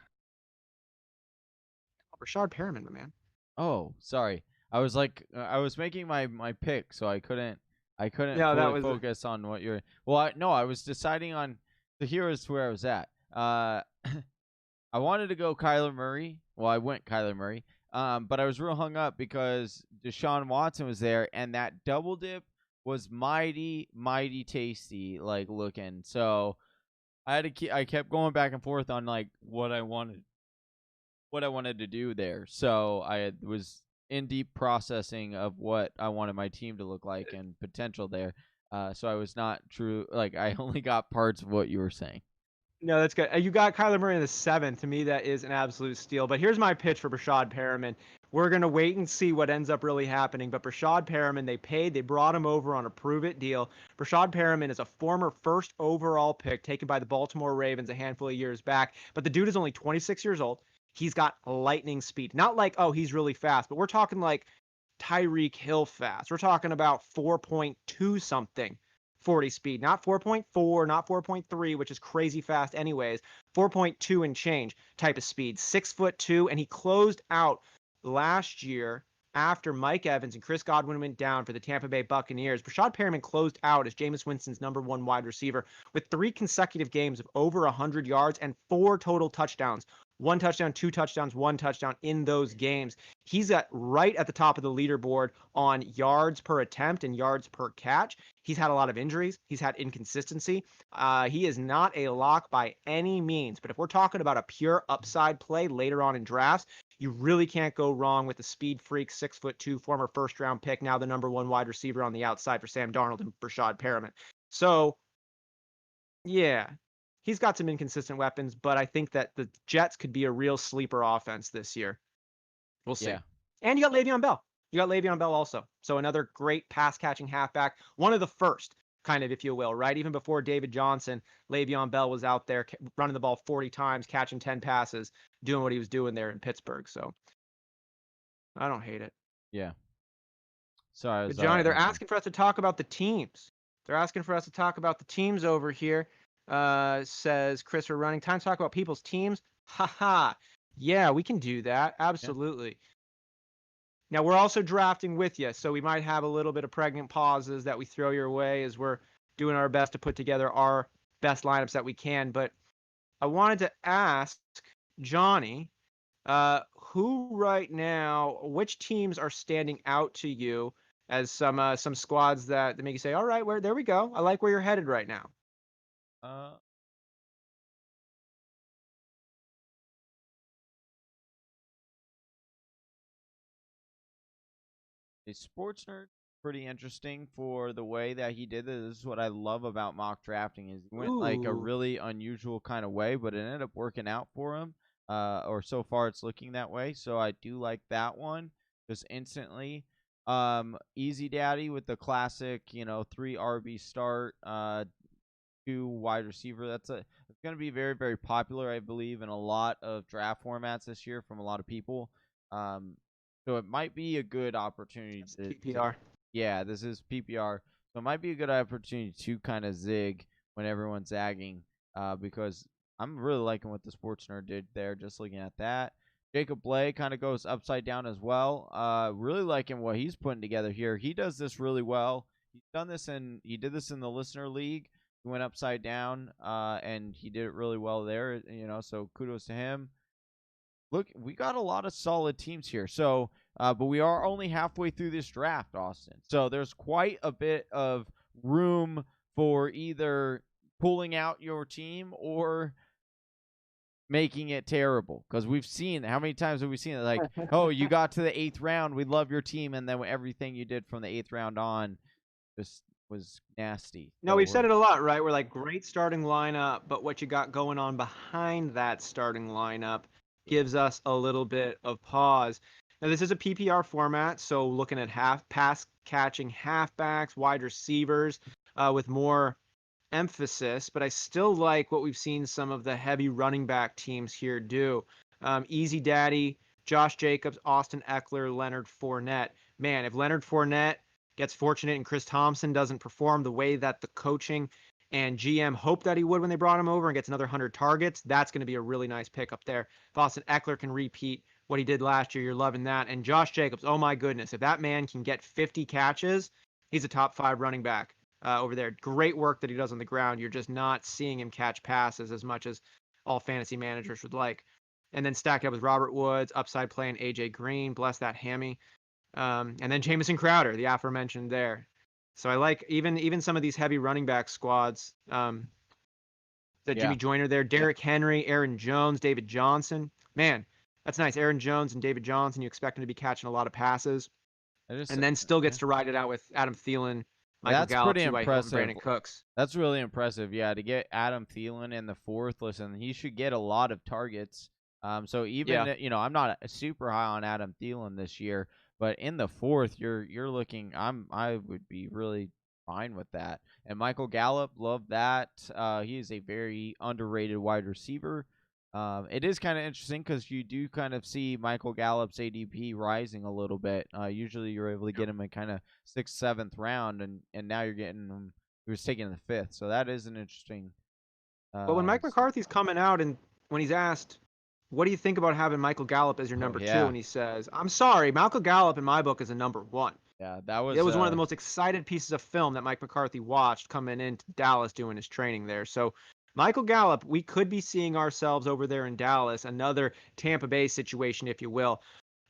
Rashard Perriman, my man. Oh, sorry. I was like, I was making my pick, so I couldn't fully focus on what you're. Well, I was deciding on. So here's where I was at. I wanted to go Kyler Murray. Well, I went Kyler Murray. But I was real hung up because Deshaun Watson was there, and that double dip was mighty, mighty tasty, like, looking. So I kept going back and forth on, like, what I wanted to do there. So I was in deep processing of what I wanted my team to look like and potential there. So I was not true. Like, I only got parts of what you were saying. No, that's good. You got Kyler Murray in the 7th. To me, that is an absolute steal. But here's my pitch for Brashad Perriman. We're going to wait and see what ends up really happening. But Brashad Perriman, they brought him over on a prove-it deal. Brashad Perriman is a former first overall pick taken by the Baltimore Ravens a handful of years back. But the dude is only 26 years old. He's got lightning speed. Not like, oh, he's really fast, but we're talking like Tyreek Hill fast. We're talking about 4.2 something 40 speed, not 4.4, not 4.3, which is crazy fast anyways. 4.2 and change type of speed. 6'2", and he closed out last year after Mike Evans and Chris Godwin went down for the Tampa Bay Buccaneers, Rashad Perriman closed out as Jameis Winston's #1 wide receiver with 3 consecutive games of over 100 yards and 4 total touchdowns. 1 touchdown, 2 touchdowns, 1 touchdown in those games. He's right at the top of the leaderboard on yards per attempt and yards per catch. He's had a lot of injuries. He's had inconsistency. He is not a lock by any means. But if we're talking about a pure upside play later on in drafts, you really can't go wrong with the speed freak, 6'2", former first-round pick, now the #1 wide receiver on the outside for Sam Darnold and Rashad Perriman. So, yeah, he's got some inconsistent weapons, but I think that the Jets could be a real sleeper offense this year. We'll see. Yeah. And you got Le'Veon Bell. You got Le'Veon Bell also. So another great pass-catching halfback. One of the first, kind of, if you will, right? Even before David Johnson, Le'Veon Bell was out there running the ball 40 times, catching 10 passes, doing what he was doing there in Pittsburgh. So I don't hate it. Yeah. Sorry. But Johnny, they're asking for us to talk about the teams. They're asking for us to talk about the teams over here. Says Chris, we're running time to talk about people's teams. Haha. Yeah, we can do that. Absolutely. Yeah. Now, we're also drafting with you, so we might have a little bit of pregnant pauses that we throw your way as we're doing our best to put together our best lineups that we can. But I wanted to ask Johnny, who right now, which teams are standing out to you as some squads that make you say, all right, there we go. I like where you're headed right now. A sports nerd, pretty interesting for the way that he did it. This is what I love about mock drafting is he went like a really unusual kind of way, but it ended up working out for him. Or so far it's looking that way. So I do like that one just instantly. Easy Daddy with the classic, 3 RB start, 2 wide receiver. It's going to be very, very popular, I believe, in a lot of draft formats this year from a lot of people. So it might be a good opportunity to PPR. Yeah, this is PPR. So it might be a good opportunity to kind of zig when everyone's zagging, because I'm really liking what the sports nerd did there, just looking at that. Jacob Bley kind of goes upside down as well. Really liking what he's putting together here. He does this really well. He did this in the listener league. He went upside down, and he did it really well there, so kudos to him. Look, we got a lot of solid teams here. So, but we are only halfway through this draft, Austin. So there's quite a bit of room for either pulling out your team or making it terrible. Because we've seen, how many times have we seen it? Like, oh, you got to the 8th round, we love your team, and then everything you did from the 8th round on just was nasty. No, we've said it a lot, right? We're like, great starting lineup, but what you got going on behind that starting lineup gives us a little bit of pause. Now, this is a PPR format, so looking at pass catching halfbacks, wide receivers with more emphasis, but I still like what we've seen some of the heavy running back teams here do. Easy Daddy, Josh Jacobs, Austin Eckler, Leonard Fournette. Man, if Leonard Fournette gets fortunate and Chris Thompson doesn't perform the way that the coaching and GM hoped that he would when they brought him over and gets another 100 targets, that's going to be a really nice pick up there. If Austin Eckler can repeat what he did last year, you're loving that. And Josh Jacobs, oh my goodness, if that man can get 50 catches, he's a top 5 running back over there. Great work that he does on the ground. You're just not seeing him catch passes as much as all fantasy managers would like. And then stacked up with Robert Woods, upside playing AJ Green, bless that hammy. And then Jamison Crowder, the aforementioned there. So I like even some of these heavy running back squads. Jimmy Joyner there, Derrick Henry, Aaron Jones, David Johnson. Man, that's nice. Aaron Jones and David Johnson, you expect him to be catching a lot of passes. And then still gets to ride it out with Adam Thielen, Michael Gallup, pretty impressive. Brandon Cooks. That's really impressive. Yeah, to get Adam Thielen in the 4th, listen, he should get a lot of targets. So even I'm not super high on Adam Thielen this year, but in the 4th, you're looking. I would be really fine with that. And Michael Gallup, love that. He is a very underrated wide receiver. It is kind of interesting because you do kind of see Michael Gallup's ADP rising a little bit. Usually you're able to get him in kind of 6th, 7th round, and now you're getting him. He was taken in the 5th, so that is an interesting. But when Mike McCarthy's coming out and when he's asked, what do you think about having Michael Gallup as your number two? Yeah. And he says, I'm sorry, Michael Gallup in my book is a number one. Yeah, that was It was one of the most excited pieces of film that Mike McCarthy watched coming into Dallas doing his training there. So Michael Gallup, we could be seeing ourselves over there in Dallas, another Tampa Bay situation, if you will.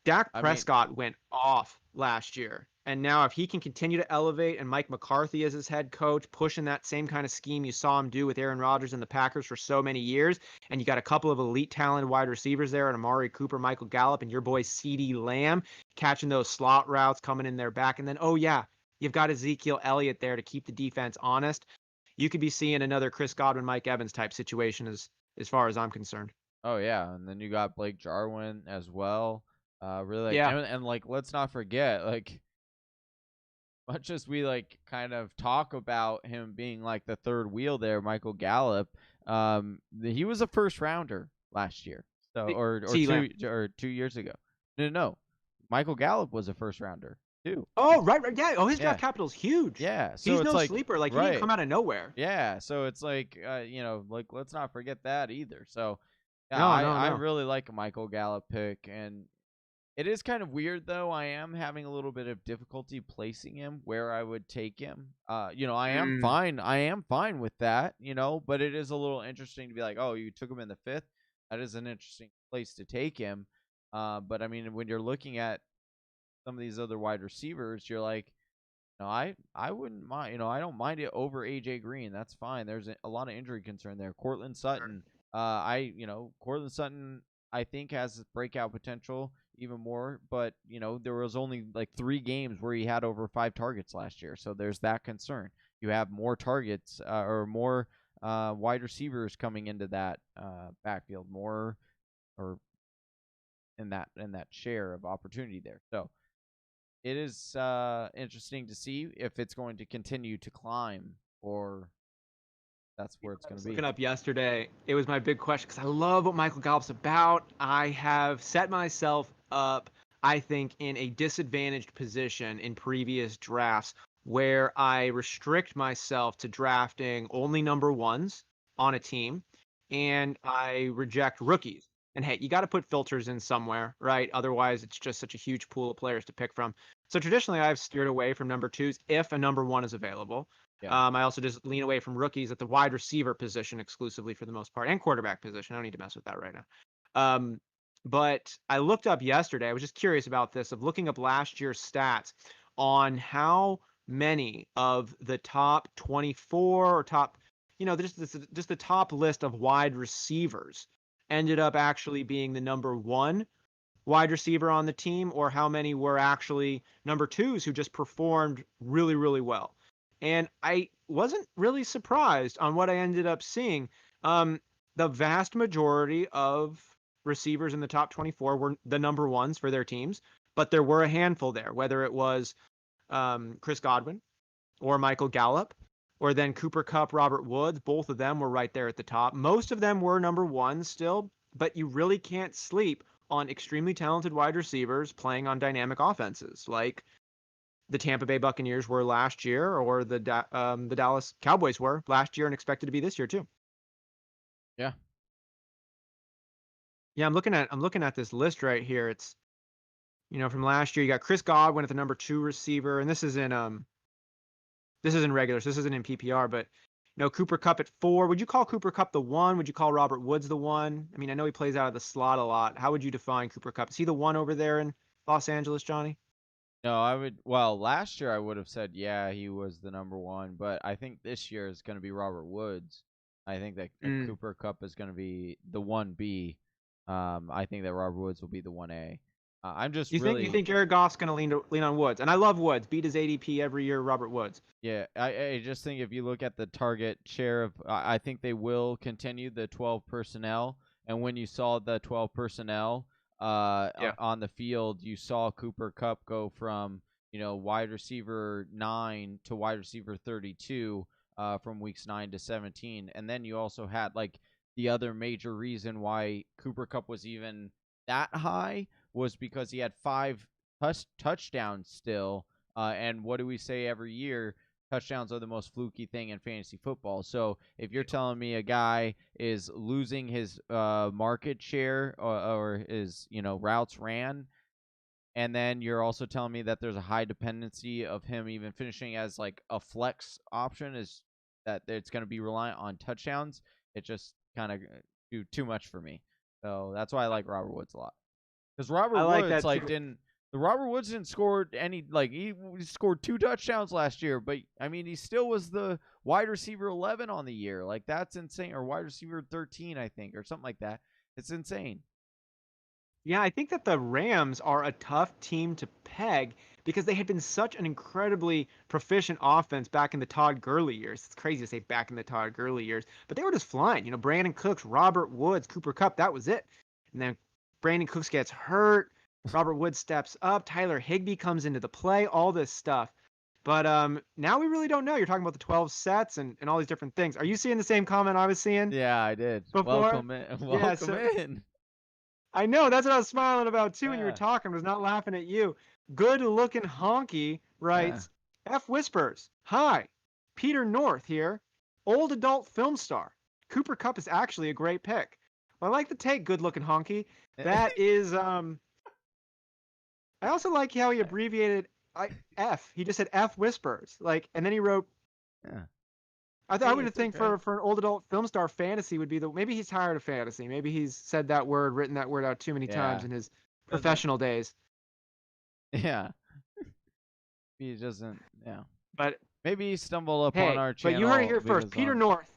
Dak Prescott went off last year. And now if he can continue to elevate and Mike McCarthy as his head coach, pushing that same kind of scheme you saw him do with Aaron Rodgers and the Packers for so many years, and you got a couple of elite talented wide receivers there and Amari Cooper, Michael Gallup, and your boy CeeDee Lamb catching those slot routes coming in their back. And then, oh yeah, you've got Ezekiel Elliott there to keep the defense honest. You could be seeing another Chris Godwin, Mike Evans type situation as far as I'm concerned. Oh yeah, and then you got Blake Jarwin as well. Really, yeah, and like let's not forget, like much as we like kind of talk about him being like the third wheel there, Michael Gallup, he was a first rounder last year, so or 2 years ago. No, Michael Gallup was a first rounder too. Oh right, yeah. Oh, his draft capital's huge. Yeah, so he's it's no like, sleeper. Like he didn't come out of nowhere. Yeah, so it's like like let's not forget that either. So yeah, no. I really like a Michael Gallup pick, and it is kind of weird though. I am having a little bit of difficulty placing him where I would take him. I am fine. I am fine with that. But it is a little interesting to be like, oh, you took him in the 5th. That is an interesting place to take him. But I mean, when you're looking at some of these other wide receivers, you're like, no, I wouldn't mind. I don't mind it over AJ Green. That's fine. There's a lot of injury concern there. Cortland Sutton. Cortland Sutton, I think, has breakout potential even more, but there was only like 3 games where he had over 5 targets last year, so there's that concern. You have more targets or more wide receivers coming into that backfield, more or in that share of opportunity there. So it is interesting to see if it's going to continue to climb or that's where it's going to be. Looking up yesterday, it was my big question because I love what Michael Gallup's about. I have set myself up, I think, in a disadvantaged position in previous drafts where I restrict myself to drafting only number ones on a team and I reject rookies. And hey, you got to put filters in somewhere, right? Otherwise, it's just such a huge pool of players to pick from. So traditionally, I've steered away from number twos if a number one is available. Yeah. I also just lean away from rookies at the wide receiver position exclusively for the most part, and quarterback position. I don't need to mess with that right now. But I looked up yesterday. I was just curious about this, of looking up last year's stats on how many of the top 24 or top, just the top list of wide receivers ended up actually being the number one wide receiver on the team, or how many were actually number twos who just performed really, really well. And I wasn't really surprised on what I ended up seeing. The vast majority of receivers in the top 24 were the number ones for their teams, but there were a handful there, whether it was Chris Godwin or Michael Gallup, or then Cooper Kupp, Robert Woods. Both of them were right there at the top. Most of them were number ones still, but you really can't sleep on extremely talented wide receivers playing on dynamic offenses like the Tampa Bay Buccaneers were last year, or the Dallas Cowboys were last year and expected to be this year too. Yeah. Yeah, I'm looking at this list right here. It's from last year. You got Chris Godwin at the number 2 receiver, and this is in regular, so this isn't in PPR, but Cooper Kupp at 4. Would you call Cooper Kupp the 1? Would you call Robert Woods the 1? I mean, I know he plays out of the slot a lot. How would you define Cooper Kupp? Is he the 1 over there in Los Angeles, Johnny? No, I would. Well, last year I would have said, yeah, he was the number 1, but I think this year is going to be Robert Woods. I think that Cooper Kupp is going to be the 1B. I think that Robert Woods will be the 1A. I'm just you think Jared Goff's going to lean on Woods? And I love Woods. Beat his ADP every year, Robert Woods. Yeah, I just think if you look at the target share of, I think they will continue the 12 personnel. And when you saw the 12 personnel on the field, you saw Cooper Kupp go from wide receiver 9 to wide receiver 32 from weeks 9 to 17, and then you also had like the other major reason why Cooper Kupp was even that high was because he had 5 touchdowns still. And what do we say every year? touchdowns are the most fluky thing in fantasy football. So if you're telling me a guy is losing his market share or his routes ran, and then you're also telling me that there's a high dependency of him even finishing as like a flex option, is that it's going to be reliant on touchdowns, it just kind of do too much for me. So that's why I like Robert Woods a lot. Because Robert Woods Robert Woods didn't score any, he scored 2 touchdowns last year, but I mean he still was the wide receiver 11 on the year. Like, that's insane. Or wide receiver 13, I think, or something like that. It's insane. Yeah, I think that the Rams are a tough team to peg because they had been such an incredibly proficient offense back in the Todd Gurley years. It's crazy to say back in the Todd Gurley years, but they were just flying. Brandon Cooks, Robert Woods, Cooper Kupp, that was it. And then Brandon Cooks gets hurt. Robert Woods steps up. Tyler Higbee comes into the play, all this stuff. But now we really don't know. You're talking about the 12 sets and all these different things. Are you seeing the same comment I was seeing? Yeah, I did. Before? Welcome in. I know. That's what I was smiling about, too, when you were talking. I was not laughing at you. Good-looking honky writes, F Whispers. Hi. Peter North here. Old adult film star. Cooper Kupp is actually a great pick. Well, I like the take, good-looking honky. That is... I also like how he abbreviated F. He just said F Whispers. And then he wrote... Yeah. I would think for an old adult film star, fantasy would be maybe he's tired of fantasy. Maybe he's said that word, written that word out too many times in his professional days. Yeah. He doesn't, But maybe he stumbled upon our channel. But you heard it here first. Peter North.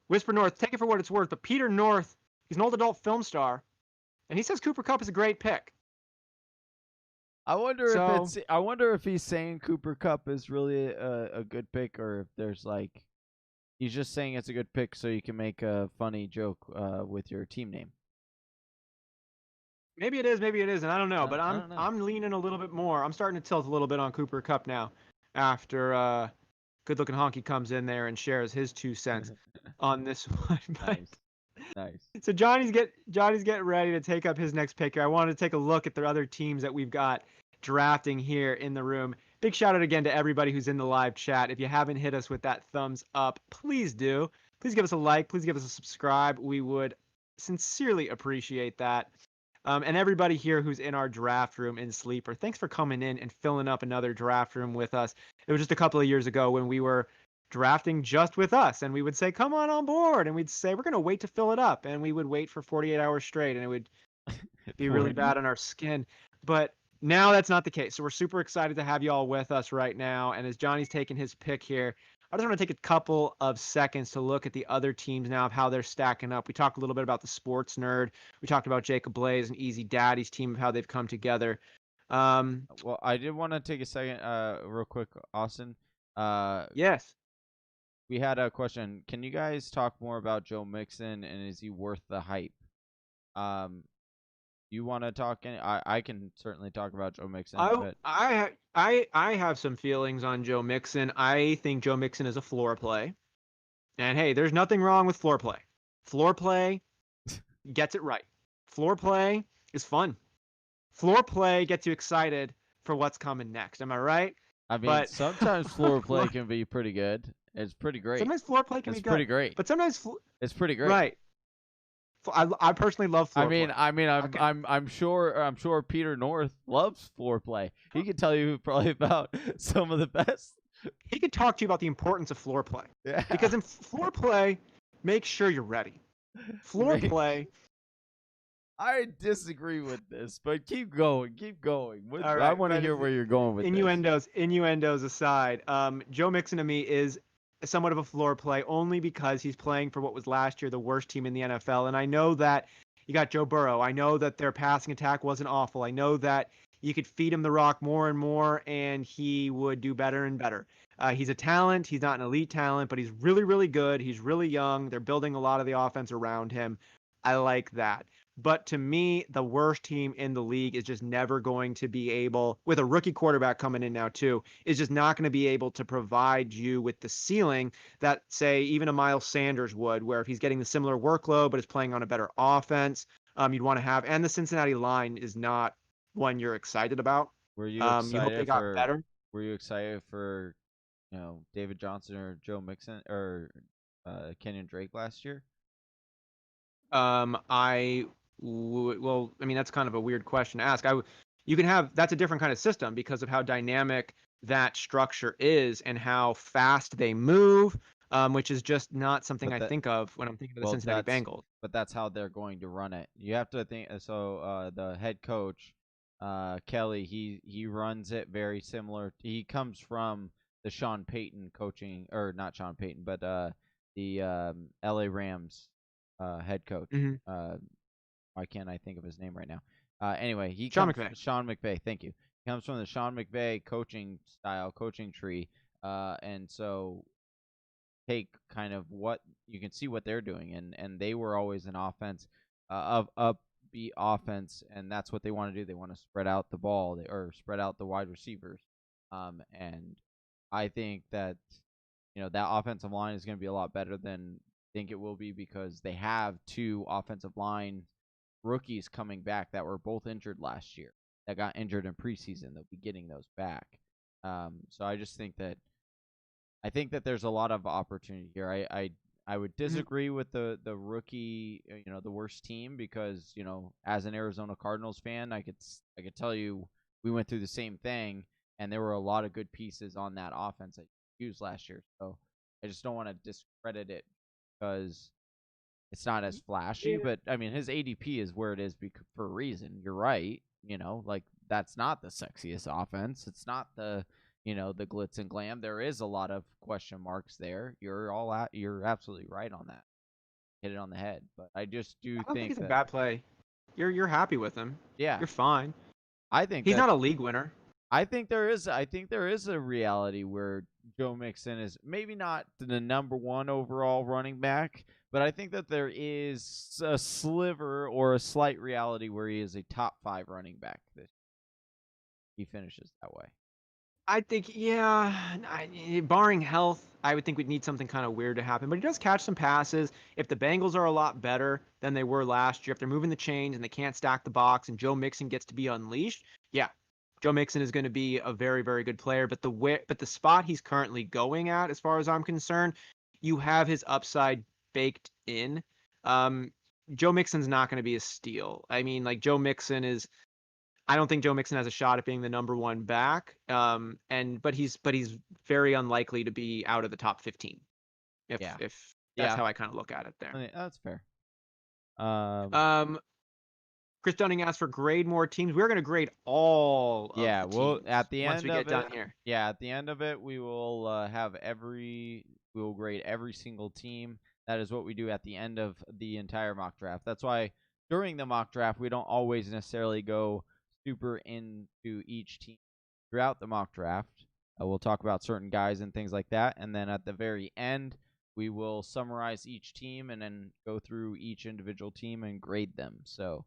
Whisper North, take it for what it's worth, but Peter North, he's an old adult film star, and he says Cooper Kupp is a great pick. I wonder if he's saying Cooper Kupp is really a good pick, or if there's he's just saying it's a good pick so you can make a funny joke with your team name. Maybe it is, maybe it isn't. I don't know, but I'm leaning a little bit more. I'm starting to tilt a little bit on Cooper Kupp now, after good-looking honky comes in there and shares his 2 cents on this one. Nice. So Johnny's getting ready to take up his next pick here. I wanted to take a look at the other teams that we've got drafting here in the room. Big shout out again to everybody who's in the live chat. If you haven't hit us with that thumbs up, please do. Please give us a like. Please give us a subscribe. We would sincerely appreciate that. And everybody here who's in our draft room in Sleeper, thanks for coming in and filling up another draft room with us. It was just a couple of years ago when we were drafting just with us, and we would say, come on board, and we'd say, we're going to wait to fill it up, and we would wait for 48 hours straight, and it would be really bad on our skin. But now that's not the case, so we're super excited to have you all with us right now. And as Johnny's taking his pick here, I just want to take a couple of seconds to look at the other teams now, of how they're stacking up. We talked a little bit about the Sports Nerd. We talked about Jacob Bley's and Easy Daddy's team, of how they've come together. Well, I did want to take a second real quick, Austin. Yes. We had a question. Can you guys talk more about Joe Mixon, and is he worth the hype? You want to talk? I can certainly talk about Joe Mixon. I have some feelings on Joe Mixon. I think Joe Mixon is a floor play. And hey, there's nothing wrong with floor play. Floor play gets it right. Floor play is fun. Floor play gets you excited for what's coming next. Am I right? I mean, sometimes floor play can be pretty good. It's pretty great. Sometimes floor play can be good. It's pretty great. But sometimes it's pretty great. Right. I personally love floor play. I'm sure Peter North loves floor play. He could tell you probably about some of the best. He could talk to you about the importance of floor play. Yeah. Because in floor play, make sure you're ready. Floor play. I disagree with this, but keep going. All right, I want to hear where you're going with this. Innuendos aside, Joe Mixon to me is somewhat of a floor play, only because he's playing for what was last year the worst team in the NFL. And I know that you got Joe Burrow. I know that their passing attack wasn't awful. I know that you could feed him the rock more and more, and he would do better and better. He's a talent. He's not an elite talent, but he's really, really good. He's really young. They're building a lot of the offense around him. I like that. But to me, the worst team in the league is just never going to be able, with a rookie quarterback coming in now too, is just not going to be able to provide you with the ceiling that, say, even a Miles Sanders would, where if he's getting the similar workload but is playing on a better offense, you'd want to have. And the Cincinnati line is not one you're excited about. Were you you hope they got better? were you excited for David Johnson or Joe Mixon or Kenyon Drake last year? Well, I mean, that's kind of a weird question to ask. You can have that's a different kind of system because of how dynamic that structure is and how fast they move, which is just not something I think of when I'm thinking of the Cincinnati Bengals. But that's how they're going to run it. You have to think. So the head coach, Kelly, he runs it very similar. He comes from the Sean Payton coaching, or not Sean Payton, but the LA Rams head coach. Why can't I think of his name right now? Anyway, Sean McVay. Sean McVay, thank you. He comes from the Sean McVay coaching style, coaching tree, and so take kind of what you can see what they're doing, and they were always an offense of upbeat offense, and that's what they want to do. They want to spread out the ball, or spread out the wide receivers, and I think that that offensive line is going to be a lot better than I think it will be because they have two offensive line rookies coming back that were both injured last year, that got injured in preseason. They'll be getting those back. So I just think that there's a lot of opportunity here. I would disagree with the rookie, the worst team, because as an Arizona Cardinals fan, I could tell you we went through the same thing, and there were a lot of good pieces on that offense that you used last year. So I just don't want to discredit it because it's not as flashy. Yeah. But I mean, his ADP is where it is for a reason. You're right. Like that's not the sexiest offense. It's not the the glitz and glam. There is a lot of question marks there. You're absolutely right on that. Hit it on the head. But I just I don't think it's a bad play. You're happy with him. Yeah. You're fine. I think he's not a league winner. I think there is a reality where Joe Mixon is maybe not the number one overall running back, but I think that there is a sliver or a slight reality where he is a top 5 running back. He finishes that way. I think, yeah, barring health, I would think we'd need something kind of weird to happen. But he does catch some passes. If the Bengals are a lot better than they were last year, if they're moving the chains and they can't stack the box and Joe Mixon gets to be unleashed, yeah, Joe Mixon is going to be a very, very good player. But the spot he's currently going at, as far as I'm concerned, you have his upside baked in. Joe Mixon's not going to be a steal. I mean, like I don't think Joe Mixon has a shot at being the number 1 back. But he's very unlikely to be out of the top 15. If that's how I kind of look at it there. I mean, that's fair. Chris Dunning asked for grade more teams. We're going to grade all of the teams at the end once we get done here. Yeah, at the end of it, we will we'll grade every single team. That is what we do at the end of the entire mock draft. That's why during the mock draft, we don't always necessarily go super into each team throughout the mock draft. We'll talk about certain guys and things like that. And then at the very end, we will summarize each team and then go through each individual team and grade them. So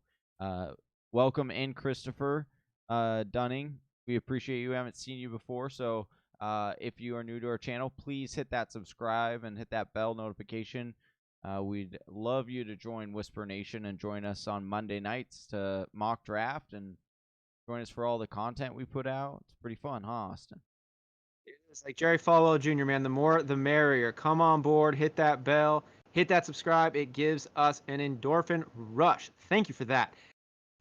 welcome in, Christopher Dunning. We appreciate you. We haven't seen you before. So if you are new to our channel, please hit that subscribe and hit that bell notification. We'd love you to join Whisper Nation and join us on Monday nights to mock draft and join us for all the content we put out. It's pretty fun, huh, Austin? It's like Jerry Falwell Jr., man. The more, the merrier. Come on board, hit that bell, hit that subscribe. It gives us an endorphin rush. Thank you for that.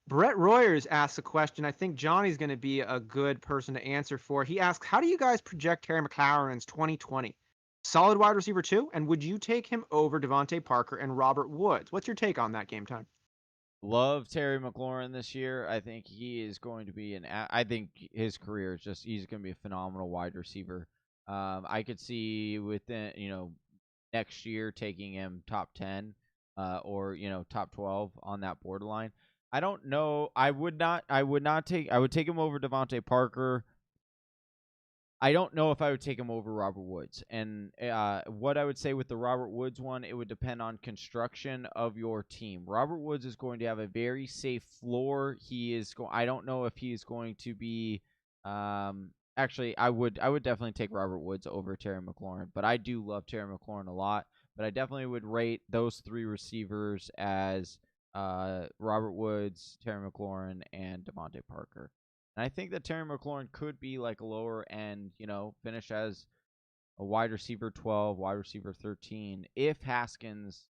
Brett Royers asks a question I think Johnny's going to be a good person to answer for. He asks, how do you guys project Terry McLaurin's 2020? Solid wide receiver too? And would you take him over Devonta Parker and Robert Woods? What's your take on that, Game Time? Love Terry McLaurin this year. I think he is going to be I think his career is he's going to be a phenomenal wide receiver. I could see within, next year taking him top 10 or, top 12 on that borderline. I don't know. I would take him over Devonta Parker. I don't know if I would take him over Robert Woods. And what I would say with the Robert Woods one, it would depend on construction of your team. Robert Woods is going to have a very safe floor. I don't know if he is going to be actually I would definitely take Robert Woods over Terry McLaurin, but I do love Terry McLaurin a lot. But I definitely would rate those 3 receivers as Robert Woods, Terry McLaurin, and Devonta Parker. And I think that Terry McLaurin could be like a lower end, finish as a wide receiver 12, wide receiver 13, if Haskins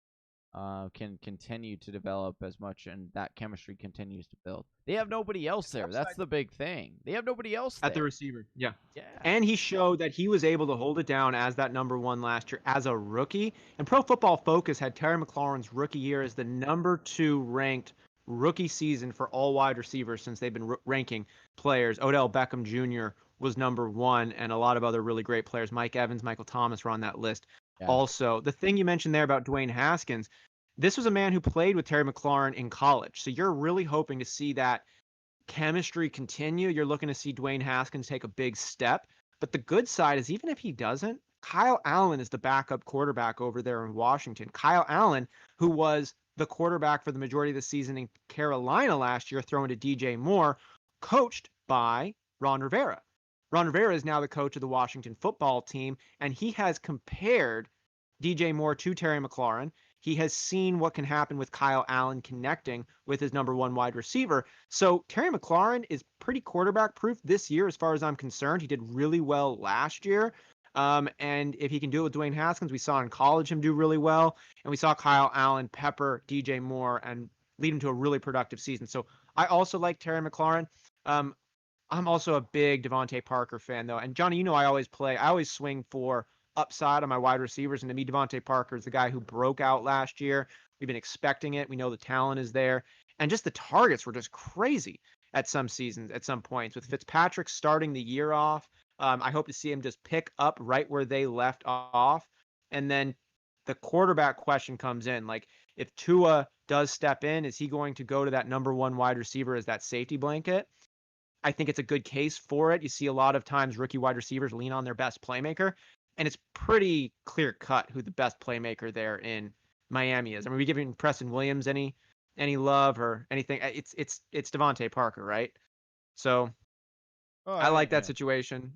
can continue to develop as much and that chemistry continues to build. They have nobody else there. That's the big thing. They have nobody else at there. the receiver. Yeah. Yeah. And he showed that he was able to hold it down as that number 1 last year as a rookie. And Pro Football Focus had Terry McLaurin's rookie year as the number 2 ranked rookie season for all wide receivers since they've been ranking players. Odell Beckham Jr. was number 1, and a lot of other really great players. Mike Evans, Michael Thomas were on that list. Yeah. Also, the thing you mentioned there about Dwayne Haskins, this was a man who played with Terry McLaurin in college. So you're really hoping to see that chemistry continue. You're looking to see Dwayne Haskins take a big step. But the good side is, even if he doesn't, Kyle Allen is the backup quarterback over there in Washington. Kyle Allen, who was the quarterback for the majority of the season in Carolina last year, throwing to DJ Moore, coached by Ron Rivera. Ron Rivera is now the coach of the Washington football team, and he has compared DJ Moore to Terry McLaurin. He has seen what can happen with Kyle Allen connecting with his number 1 wide receiver. So Terry McLaurin is pretty quarterback proof this year, as far as I'm concerned. He did really well last year. And if he can do it with Dwayne Haskins, we saw in college him do really well. And we saw Kyle Allen pepper DJ Moore and lead him to a really productive season. So I also like Terry McLaurin. I'm also a big Devonta Parker fan, though. And Johnny, I always swing for upside on my wide receivers, and to me, Devonta Parker is the guy who broke out last year. We've been expecting it. We know the talent is there, and just the targets were just crazy at some seasons, at some points. With Fitzpatrick starting the year off, I hope to see him just pick up right where they left off. And then the quarterback question comes in. Like, if Tua does step in, is he going to go to that number 1 wide receiver as that safety blanket? I think it's a good case for it. You see a lot of times rookie wide receivers lean on their best playmaker. And it's pretty clear cut who the best playmaker there in Miami is. I mean, are we giving Preston Williams any love or anything? It's Devonta Parker, right? So I like that situation.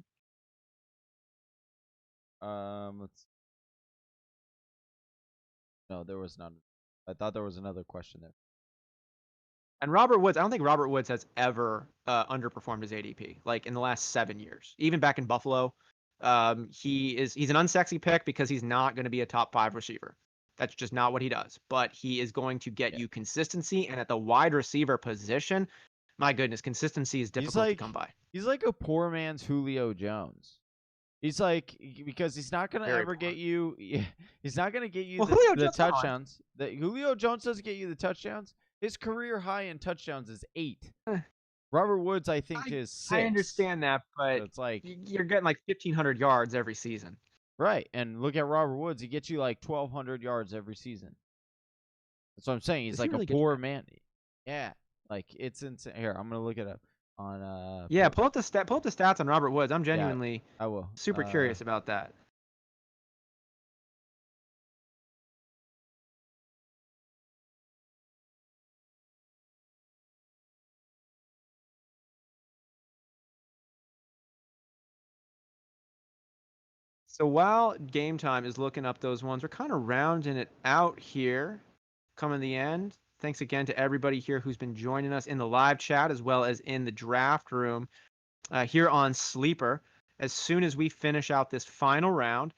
Let's. No, there was none. I thought there was another question there. And Robert Woods, I don't think Robert Woods has ever underperformed his ADP, like in the last 7 years. Even back in Buffalo, he's an unsexy pick because he's not going to be a top 5 receiver. That's just not what he does. But he is going to get you consistency, and at the wide receiver position, my goodness, consistency is difficult to come by. He's like a poor man's Julio Jones. He's like, because he's not going to ever get you. He's not going to get you the touchdowns. Julio Jones doesn't get you the touchdowns. His career high in touchdowns is 8. Robert Woods, I think, is 6. I understand that, but so it's like you're getting like 1,500 yards every season. Right, and look at Robert Woods. He gets you like 1,200 yards every season. That's what I'm saying. He's like really a poor man. Yeah, like it's insane. Here, I'm gonna look it up on. Yeah, pull up the stats on Robert Woods. I'm genuinely, I will. Super curious about that. So while Game Time is looking up those ones, we're kind of rounding it out here, coming to the end. Thanks again to everybody here who's been joining us in the live chat as well as in the draft room here on Sleeper. As soon as we finish out this final round,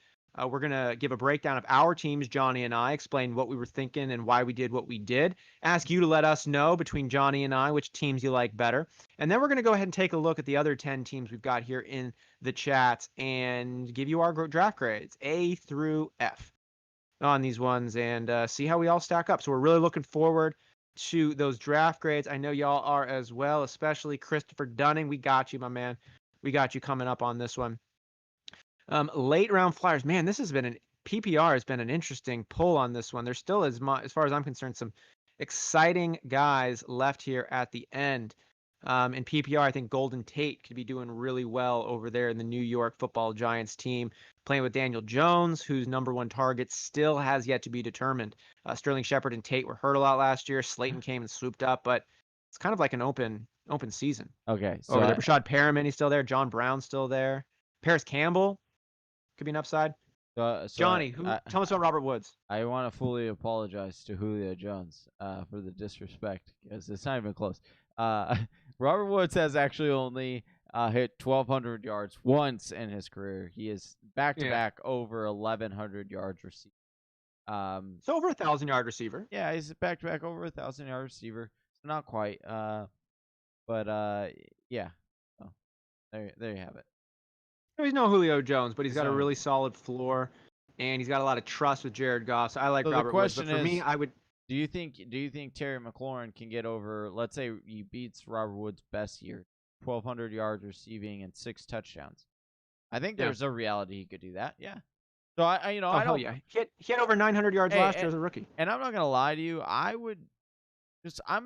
we're going to give a breakdown of our teams, Johnny and I, explain what we were thinking and why we did what we did. Ask you to let us know between Johnny and I which teams you like better. And then we're going to go ahead and take a look at the other 10 teams we've got here in the chat and give you our draft grades, A through F, on these ones and see how we all stack up. So we're really looking forward to those draft grades. I know y'all are as well, especially Christopher Dunning. We got you, my man. We got you coming up on this one. Late round flyers, man, this has been PPR has been an interesting pull on this one. There's still, as far as I'm concerned, some exciting guys left here at the end. In PPR, I think Golden Tate could be doing really well over there in the New York Football Giants team, playing with Daniel Jones, whose number 1 target still has yet to be determined. Sterling Shepard and Tate were hurt a lot last year. Slayton came and swooped up, but it's kind of like an open season. Okay, so over there, Rashad Perriman, he's still there. John Brown's still there. Paris Campbell could be an upside. Johnny, tell us about Robert Woods. I want to fully apologize to Julio Jones for the disrespect, because it's not even close. Robert Woods has actually only hit 1,200 yards once in his career. He is back-to-back over 1,100 yards received. So over 1,000-yard receiver. Yeah, he's back-to-back over 1,000-yard receiver. Not quite. But yeah. So, there you have it. He's no Julio Jones, but he's got a really solid floor, and he's got a lot of trust with Jared Goff. So I like Robert Woods. But for me, I would. Do you think Terry McLaurin can get over? Let's say he beats Robert Woods' best year, 1,200 yards receiving and 6 touchdowns. I think there's a reality he could do that. Yeah. So I don't. Yeah. He had over 900 yards last year as a rookie. And I'm not gonna lie to you. I'm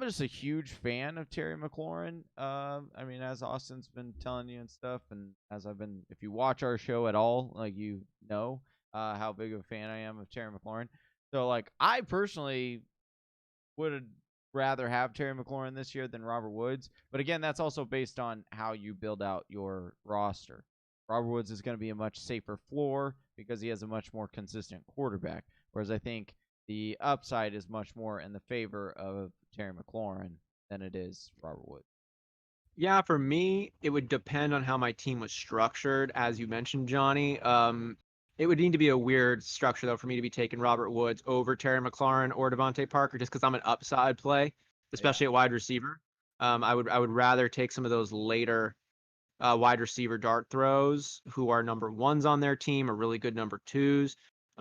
just a huge fan of Terry McLaurin. I mean, as Austin's been telling you and stuff, and as I've been, if you watch our show at all, like you know, how big of a fan I am of Terry McLaurin. So like, I personally would rather have Terry McLaurin this year than Robert Woods. But again, that's also based on how you build out your roster. Robert Woods is going to be a much safer floor because he has a much more consistent quarterback. Whereas I think the upside is much more in the favor of Terry McLaurin than it is Robert Woods. Yeah, for me, it would depend on how my team was structured, as you mentioned, Johnny. It would need to be a weird structure, though, for me to be taking Robert Woods over Terry McLaurin or Devonta Parker, just because I'm an upside play, especially at wide receiver. I would rather take some of those later wide receiver dart throws who are number ones on their team or really good number twos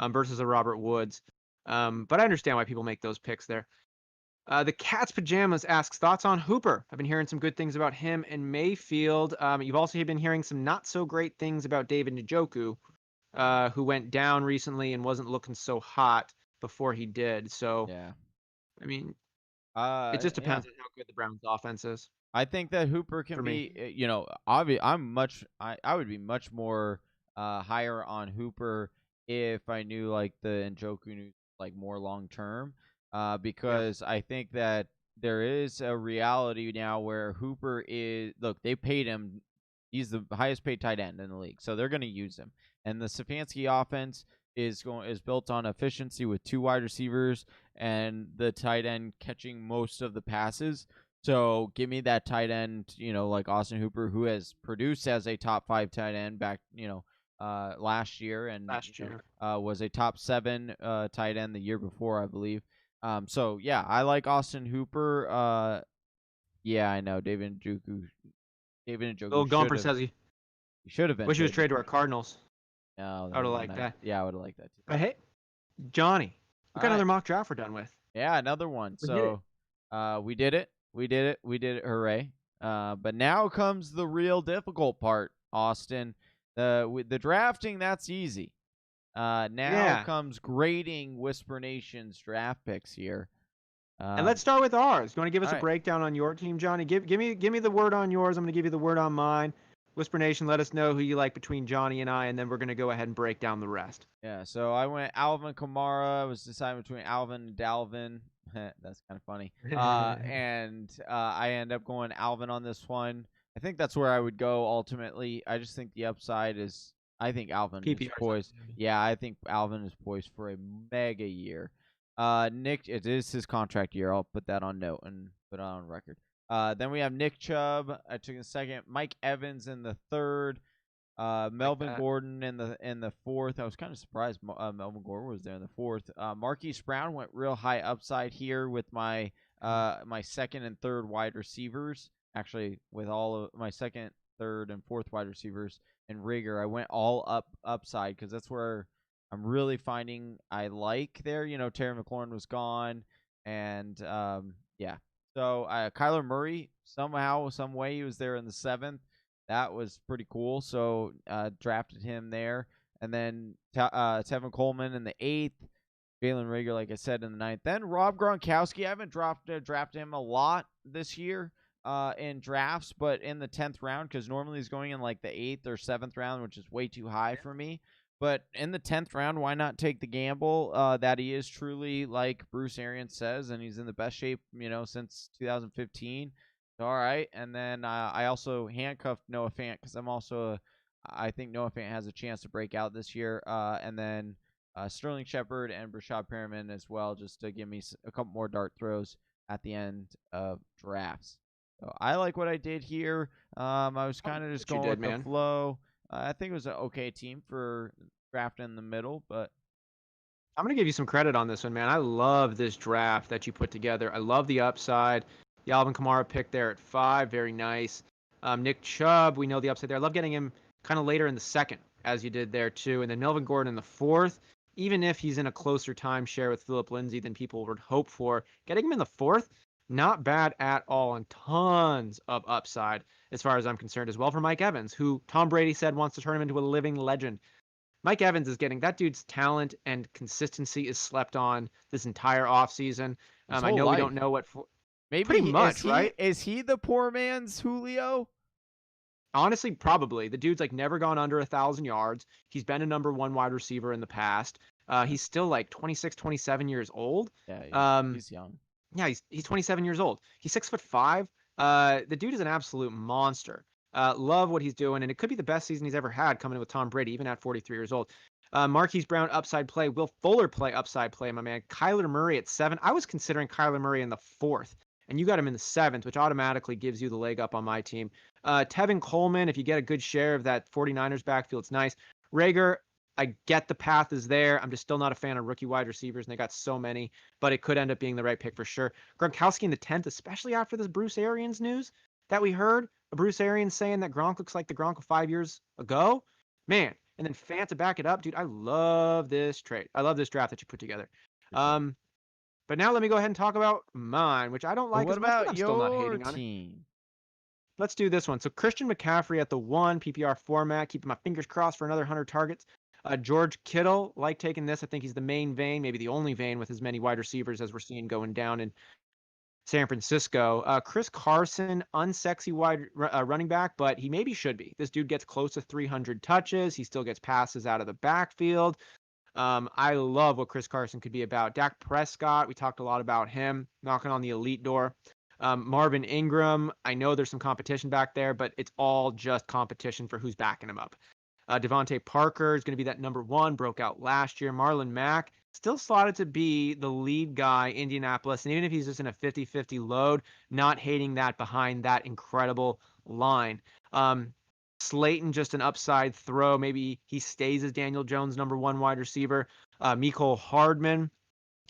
versus a Robert Woods. But I understand why people make those picks there. The Cat's Pajamas asks thoughts on Hooper. I've been hearing some good things about him and Mayfield. You've also been hearing some not so great things about David Njoku, who went down recently and wasn't looking so hot before he did. So, yeah, I mean, it just depends on how good the Browns' offense is. I think that Hooper can be, I would be much more higher on Hooper if I knew like the Njoku news like more long term. Because I think that there is a reality now where Hooper is. Look, they paid him. He's the highest paid tight end in the league, so they're going to use him. And the Stefanski offense is built on efficiency with 2 wide receivers and the tight end catching most of the passes. So give me that tight end, like Austin Hooper, who has produced as a top 5 tight end back, last year and was a top 7 tight end the year before, I believe. So yeah, I like Austin Hooper. Yeah, I know David Njoku. Little Gumper says he should have been. Wish he was traded to our Cardinals. No, I would have liked that. Yeah, I would have liked that too. But hey, Johnny, we got another mock draft we're done with. Yeah, another one. So, we did it. Hooray! But now comes the real difficult part, Austin. The drafting, that's easy. Now comes grading Whisper Nation's draft picks here. And let's start with ours. You want to give us a breakdown on your team, Johnny? Give me the word on yours. I'm going to give you the word on mine. Whisper Nation, let us know who you like between Johnny and I, and then we're going to go ahead and break down the rest. Yeah, so I went Alvin Kamara. I was deciding between Alvin and Dalvin. That's kind of funny. And I end up going Alvin on this one. I think that's where I would go ultimately. I just think the upside is I think Alvin PPR is poised. Yeah, I think Alvin is poised for a mega year. Nick, it is his contract year. I'll put that on note and put it on record. Then we have Nick Chubb. I took the second. Mike Evans in the third. Melvin Gordon in the fourth. I was kind of surprised Melvin Gordon was there in the fourth. Marquis Brown went real high upside here with my my second and third wide receivers. Actually, with all of my second, third, and fourth wide receivers in rigor, I went all upside because that's where I'm really finding I like there. Terry McLaurin was gone, and yeah. So Kyler Murray, somehow, some way, he was there in the seventh. That was pretty cool. So drafted him there. And then Tevin Coleman in the eighth. Jalen Reagor, like I said, in the ninth. Then Rob Gronkowski. I haven't drafted him a lot this year in drafts, but in the 10th round, because normally he's going in like the 8th or 7th round, which is way too high for me. But in the 10th round, why not take the gamble that he is truly, like Bruce Arians says, and he's in the best shape, since 2015. All right. And then I also handcuffed Noah Fant because I think Noah Fant has a chance to break out this year. And then Sterling Shepard and Brashad Perriman as well, just to give me a couple more dart throws at the end of drafts. So I like what I did here. I was kind of just going with the flow. I think it was an okay team for drafting in the middle, but I'm going to give you some credit on this one, man. I love this draft that you put together. I love the upside. The Alvin Kamara pick there at 5, very nice. Nick Chubb, we know the upside there. I love getting him kind of later in the second, as you did there too. And then Melvin Gordon in the 4th, even if he's in a closer timeshare with Philip Lindsay than people would hope for, getting him in the 4th, not bad at all, and tons of upside as far as I'm concerned as well for Mike Evans, who Tom Brady said wants to turn him into a living legend. Mike Evans is getting that dude's talent and consistency is slept on this entire offseason. I know we don't know what for. Maybe pretty much, right? Is he the poor man's Julio? Honestly, probably. The dude's like never gone under 1,000 yards. He's been a number 1 wide receiver in the past. He's still like 26, 27 years old. Yeah, he's young. Yeah, he's 27 years old. He's 6'5". The dude is an absolute monster. Love what he's doing, and it could be the best season he's ever had coming in with Tom Brady, even at 43 years old. Marquis Brown, upside play. Will Fuller play, upside play, my man. Kyler Murray at 7. I was considering Kyler Murray in the 4th, and you got him in the 7th, which automatically gives you the leg up on my team. Tevin Coleman, if you get a good share of that 49ers backfield, it's nice. Rager, I get the path is there. I'm just still not a fan of rookie wide receivers, and they got so many, but it could end up being the right pick for sure. Gronkowski in the 10th, especially after this Bruce Arians news that we heard. Bruce Arians saying that Gronk looks like the Gronk of 5 years ago. Man, and then Fant to back it up. Dude, I love this trade. I love this draft that you put together. But now let me go ahead and talk about mine, which I don't like as much, but I'm still not hating on it. Let's do this one. So Christian McCaffrey at the 1, PPR format, keeping my fingers crossed for another 100 targets. George Kittle, like taking this. I think he's the main vein, maybe the only vein with as many wide receivers as we're seeing going down in San Francisco. Chris Carson, unsexy wide running back, but he maybe should be. This dude gets close to 300 touches. He still gets passes out of the backfield. I love what Chris Carson could be about. Dak Prescott, we talked a lot about him, knocking on the elite door. Marvin Ingram, I know there's some competition back there, but it's all just competition for who's backing him up. Devonta Parker is going to be that number 1, broke out last year. Marlon Mack, still slotted to be the lead guy, Indianapolis. And even if he's just in a 50-50 load, not hating that behind that incredible line. Slayton, just an upside throw. Maybe he stays as Daniel Jones' number 1 wide receiver. Mecole Hardman.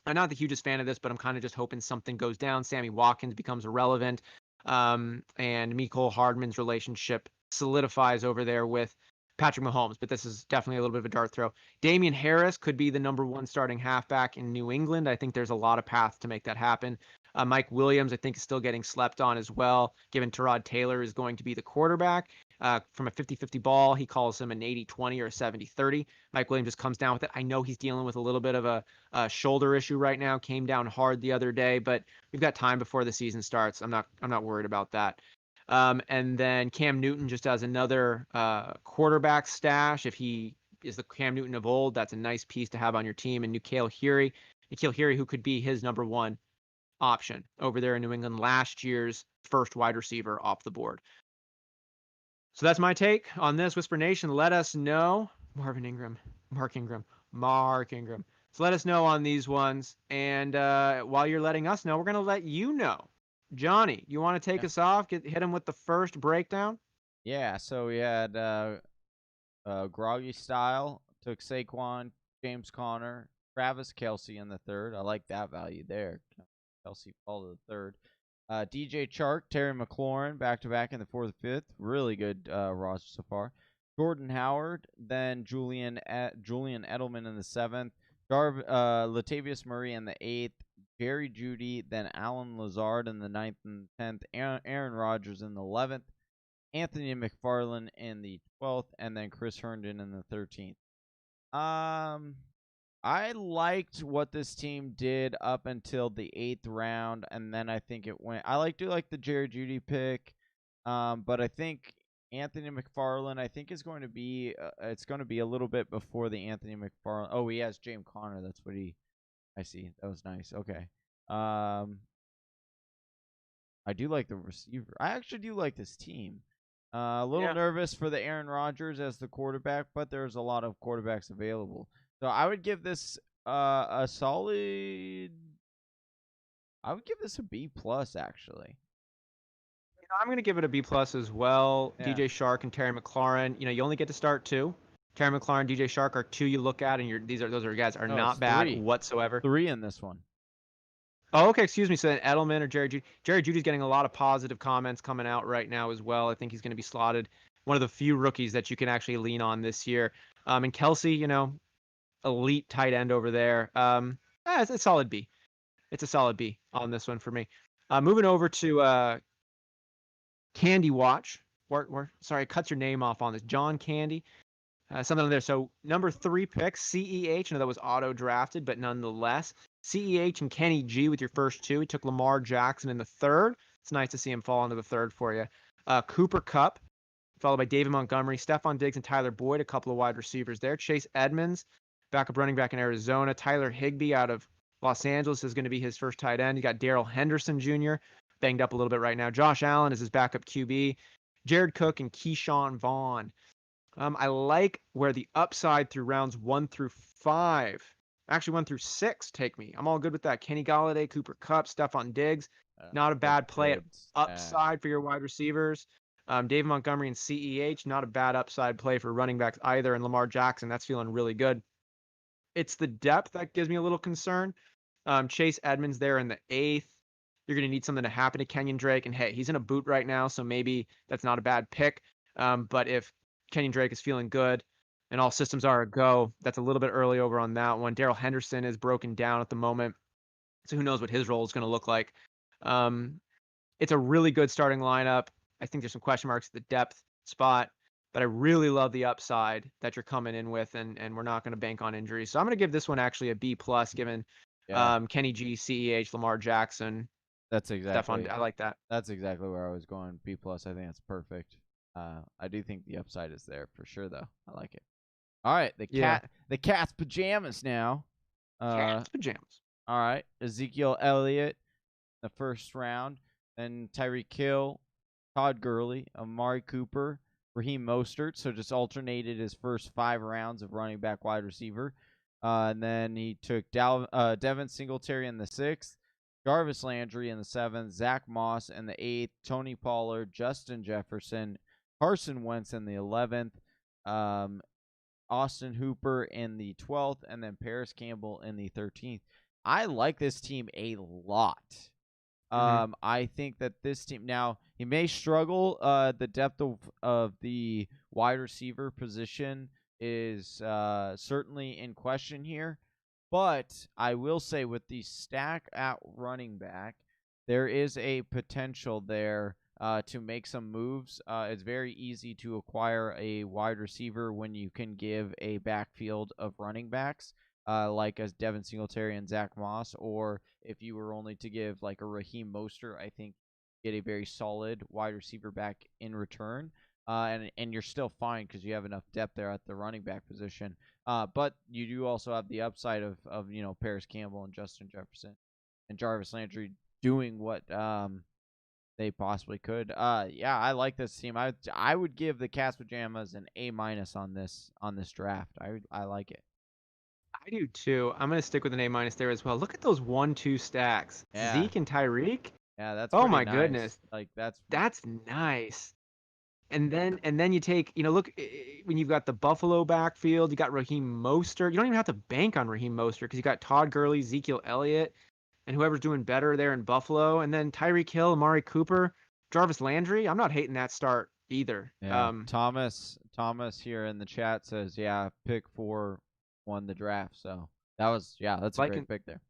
I'm not the hugest fan of this, but I'm kind of just hoping something goes down. Sammy Watkins becomes irrelevant. And Mecole Hardman's relationship solidifies over there with Patrick Mahomes, but this is definitely a little bit of a dart throw. Damian Harris could be the number 1 starting halfback in New England. I think there's a lot of paths to make that happen. Mike Williams, I think, is still getting slept on as well, given Tyrod Taylor is going to be the quarterback. From a 50-50 ball, he calls him an 80-20 or a 70-30. Mike Williams just comes down with it. I know he's dealing with a little bit of a shoulder issue right now. Came down hard the other day, but we've got time before the season starts. I'm not worried about that. And then Cam Newton just as another quarterback stash. If he is the Cam Newton of old, that's a nice piece to have on your team. And N'Keal Harry, who could be his number 1 option over there in New England, last year's first wide receiver off the board. So that's my take on this. Whisper Nation, let us know. Mark Ingram. So let us know on these ones. And while you're letting us know, we're going to let you know. Johnny, you want to take us off? Hit him with the first breakdown? Yeah, so we had Groggy Style, took Saquon, James Conner, Travis Kelce in the 3rd. I like that value there. Kelce fall to the 3rd. DJ Chark, Terry McLaurin, back-to-back in the 4th and 5th. Really good roster so far. Jordan Howard, then Julian Edelman in the 7th. Latavius Murray in the 8th. Jerry Jeudy, then Alan Lazard in the 9th and 10th. Aaron Rodgers in the 11th. Anthony McFarland in the 12th. And then Chris Herndon in the 13th. I liked what this team did up until the 8th round, and then I think it went. I do like the Jerry Jeudy pick, but I think Anthony McFarland, I think is going to be. It's going to be a little bit before the Anthony McFarland. Oh, he has James Conner. That's what he. I see. That was nice. Okay. I do like the receiver. I actually do like this team. A little nervous for the Aaron Rodgers as the quarterback, but there's a lot of quarterbacks available. So I would give this a solid. I would give this a B+ actually. I'm going to give it a B plus as well. Yeah. DJ Shark and Terry McLaurin. You only get to start 2. Terry McLaurin, DJ Shark are 2 you look at, and those are guys are No, not it's bad 3. whatsoever. 3 in this one. Oh, okay. Excuse me. So then Edelman or Jerry Jeudy. Jerry Jeudy's getting a lot of positive comments coming out right now as well. I think he's going to be slotted one of the few rookies that you can actually lean on this year. And Kelsey, elite tight end over there. It's a solid B. It's a solid B on this one for me. Moving over to Candy Watch. Sorry, it cuts your name off on this. John Candy. Something on there. So number 3 pick, CEH. I know that was auto drafted, but nonetheless, CEH and Kenny G with your first 2. He took Lamar Jackson in the 3rd. It's nice to see him fall into the 3rd for you. Cooper Kupp, followed by David Montgomery, Stephon Diggs, and Tyler Boyd, a couple of wide receivers there. Chase Edmonds, backup running back in Arizona. Tyler Higbee out of Los Angeles is going to be his first tight end. You got Daryl Henderson Jr., banged up a little bit right now. Josh Allen is his backup QB. Jared Cook and Keyshawn Vaughn. I like where the upside through rounds 1 through 5, actually 1 through 6, take me. I'm all good with that. Kenny Golladay, Cooper Kupp, Stephon Diggs. Not a bad play at upside for your wide receivers. David Montgomery and CEH, not a bad upside play for running backs either. And Lamar Jackson, that's feeling really good. It's the depth that gives me a little concern. Chase Edmonds there in the 8th. You're going to need something to happen to Kenyon Drake. And hey, he's in a boot right now, so maybe that's not a bad pick. But if Kenyon Drake is feeling good and all systems are a go, that's a little bit early over on that one. Daryl Henderson is broken down at the moment, so who knows what his role is going to look like. It's a really good starting lineup. I think there's some question marks at the depth spot, but I really love the upside that you're coming in with, and we're not going to bank on injuries. So I'm going to give this one actually a B plus, given Kenny G, CEH, Lamar Jackson. That's exactly. Stephon, I like that. That's exactly where I was going. B plus. I think that's perfect. I do think the upside is there for sure, though. I like it. All right, the cat's pajamas now. Cat's pajamas. All right, Ezekiel Elliott, the first round, then Tyreek Hill, Todd Gurley, Amari Cooper, Raheem Mostert. So just alternated his first 5 rounds of running back, wide receiver, and then he took Devin Singletary in the 6th, Jarvis Landry in the 7th, Zach Moss in the 8th, Tony Pollard, Justin Jefferson, Carson Wentz in the 11th, Austin Hooper in the 12th, and then Paris Campbell in the 13th. I like this team a lot. I think that this team, now, he may struggle. The depth of the wide receiver position is certainly in question here. But I will say with the stack at running back, there is a potential there to make some moves. It's very easy to acquire a wide receiver when you can give a backfield of running backs, like as Devin Singletary and Zach Moss, or if you were only to give like a Raheem Mostert, I think get a very solid wide receiver back in return. And you're still fine because you have enough depth there at the running back position. But you do also have the upside of Paris Campbell and Justin Jefferson and Jarvis Landry doing what they possibly could. Yeah, I like this team. I would give the Cats Pajamas an A- on this draft. I like it. I do too. I'm gonna stick with an A- there as well. Look at those 1-2 stacks. Yeah. Zeke and Tyreek. Yeah, that's oh my nice. Goodness. Like that's nice. And then you take, look, when you've got the Buffalo backfield, you got Raheem Mostert. You don't even have to bank on Raheem Mostert because you got Todd Gurley, Ezekiel Elliott, and whoever's doing better there in Buffalo. And then Tyreek Hill, Amari Cooper, Jarvis Landry. I'm not hating that start either. Yeah. Thomas here in the chat says, yeah, pick 4 won the draft. So that's a great pick there.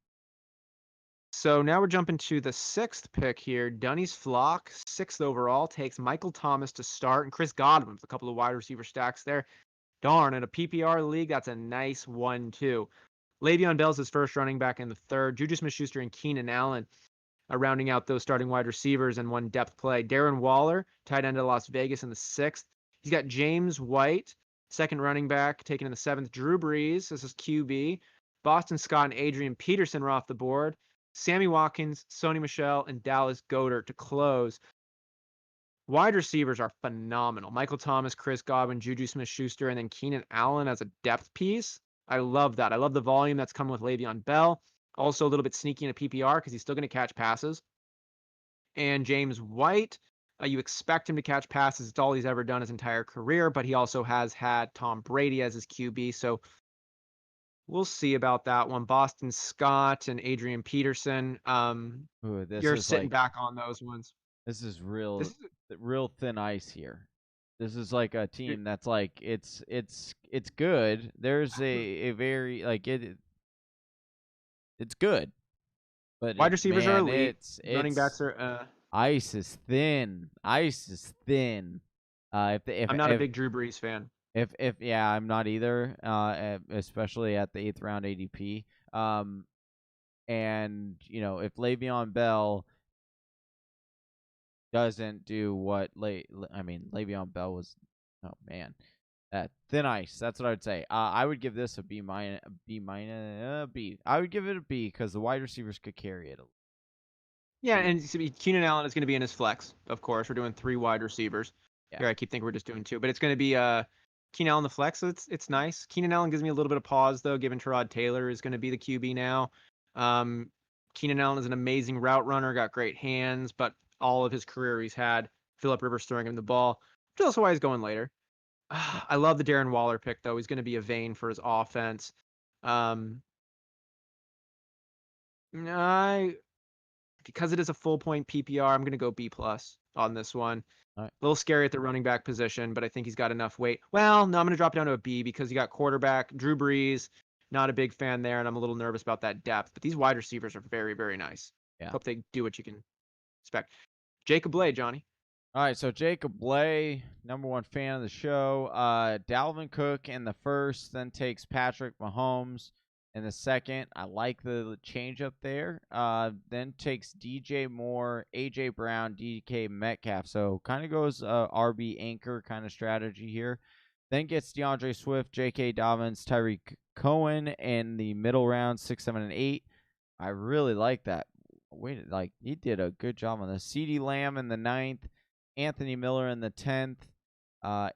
So now we're jumping to the 6th pick here. Dunny's Flock, 6th overall, takes Michael Thomas to start and Chris Godwin with a couple of wide receiver stacks there. Darn, in a PPR league, that's a nice 1-2. Le'Veon Bell's his first running back in the 3rd. Juju Smith-Schuster and Keenan Allen rounding out those starting wide receivers and one depth play. Darren Waller, tight end of Las Vegas in the 6th. He's got James White, second running back, taken in the 7th. Drew Brees, this is QB. Boston Scott and Adrian Peterson are off the board. Sammy Watkins, Sony Michel, and Dallas Goedert to close. Wide receivers are phenomenal. Michael Thomas, Chris Godwin, Juju Smith-Schuster, and then Keenan Allen as a depth piece. I love that. I love the volume that's coming with Le'Veon Bell. Also a little bit sneaky in a PPR because he's still going to catch passes. And James White, You expect him to catch passes. It's all he's ever done his entire career, but he also has had Tom Brady as his QB. So we'll see about that one. Boston Scott and Adrian Peterson. Ooh, this You're is sitting like back on those ones. this is This real is real thin ice here. This is like a team that's like it's good. There's a very like it's good, but wide receivers are man, elite. Running it's backs are. ice is thin. Ice is thin. I'm not a big Drew Brees fan. If yeah, I'm not either. Especially at the 8th round ADP. And if Le'Veon Bell doesn't do what Le'Veon Bell was, oh man, thin ice. That's what I would say. I would give this a B minus, B. I would give it a B because the wide receivers could carry it. Yeah, and Keenan Allen is going to be in his flex. Of course, we're doing 3 wide receivers. Yeah. Here, I keep thinking we're just doing 2, but it's going to be Keenan Allen the flex. So it's nice. Keenan Allen gives me a little bit of pause though, given Tyrod Taylor is going to be the QB now. Keenan Allen is an amazing route runner, got great hands, but all of his career he's had Phillip Rivers throwing him the ball, which is also why he's going later. I love the Darren Waller pick though. He's going to be a vein for his offense. Because it is a full point PPR, I'm going to go B+ on this one. All right. A little scary at the running back position, but I think he's got enough weight. Well, no, I'm going to drop down to a B because you got quarterback Drew Brees. Not a big fan there, and I'm a little nervous about that depth. But these wide receivers are very, very nice. Yeah. Hope they do what you can expect. Jacob Bley, Johnny. All right, so Jacob Bley, number 1 fan of the show. Dalvin Cook in the first, then takes Patrick Mahomes in the second. I like the change up there. Then takes DJ Moore, AJ Brown, DK Metcalf. So kind of goes RB anchor kind of strategy here. Then gets DeAndre Swift, J.K. Dobbins, Tyreek Cohen in the middle round, 6, 7, and 8. I really like that. He did a good job on this. CeeDee Lamb in the 9th, Anthony Miller in the 10th,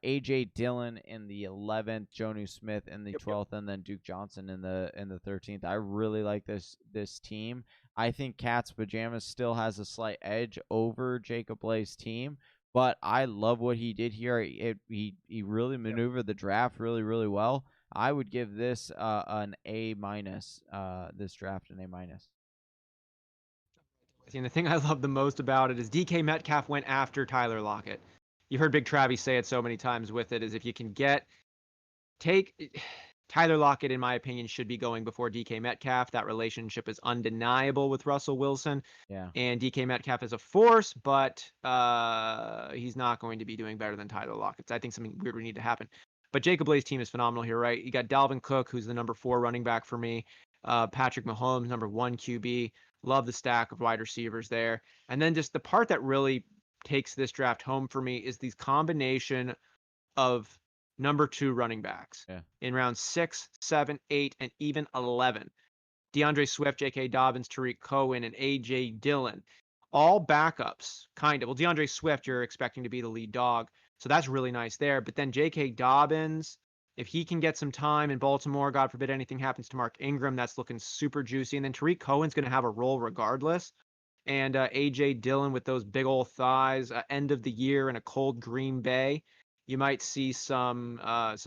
A.J. Dillon in the 11th, Jonnu Smith in the 12th, and then Duke Johnson in the 13th. I really like this team. I think Cat's Pajamas still has a slight edge over Jacob Bley's team, but I love what he did here. He really maneuvered the draft really, really well. I would give this an A-. This draft an A-. And the thing I love the most about it is DK Metcalf went after Tyler Lockett. You heard Big Travis say it so many times with it, is if you can take Tyler Lockett, in my opinion, should be going before DK Metcalf. That relationship is undeniable with Russell Wilson. Yeah. And DK Metcalf is a force, but he's not going to be doing better than Tyler Lockett. I think something weird would need to happen. But Jacob Bley's team is phenomenal here, right? You got Dalvin Cook, who's the number 4 running back for me. Patrick Mahomes, number 1 QB. Love the stack of wide receivers there. And then just the part that really takes this draft home for me is these combination of number 2 running backs in round 6, 7, 8, and even 11. DeAndre Swift, J.K. Dobbins, Tariq Cohen, and A.J. Dillon. All backups, kind of. Well, DeAndre Swift, you're expecting to be the lead dog. So that's really nice there. But then J.K. Dobbins, if he can get some time in Baltimore, God forbid anything happens to Mark Ingram, that's looking super juicy. And then Tariq Cohen's going to have a role regardless. And A.J. Dillon with those big old thighs, end of the year in a cold Green Bay, you might see some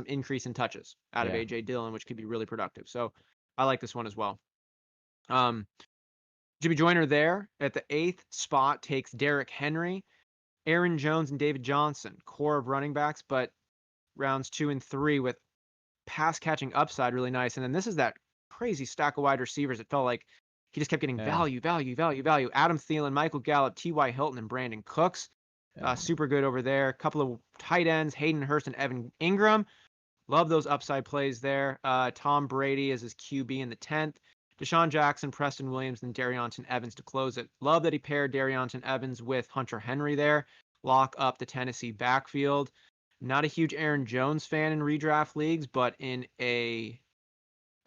increase in touches out of A.J. Dillon, which could be really productive. So I like this one as well. Jimmy Joyner there at the 8th spot takes Derrick Henry, Aaron Jones, and David Johnson, core of running backs, but rounds 2 and 3 with pass catching upside, really nice. And then this is that crazy stack of wide receivers. It felt like he just kept getting value. Adam Thielen, Michael Gallup, T.Y. Hilton, and Brandon Cooks. Super good over there. A couple of tight ends, Hayden Hurst and Evan Ingram. Love those upside plays there. Tom Brady as his QB in the 10th. Deshaun Jackson, Preston Williams, and Darrionton Evans to close it. Love that he paired Darrionton Evans with Hunter Henry there. Lock up the Tennessee backfield. Not a huge Aaron Jones fan in redraft leagues, but in a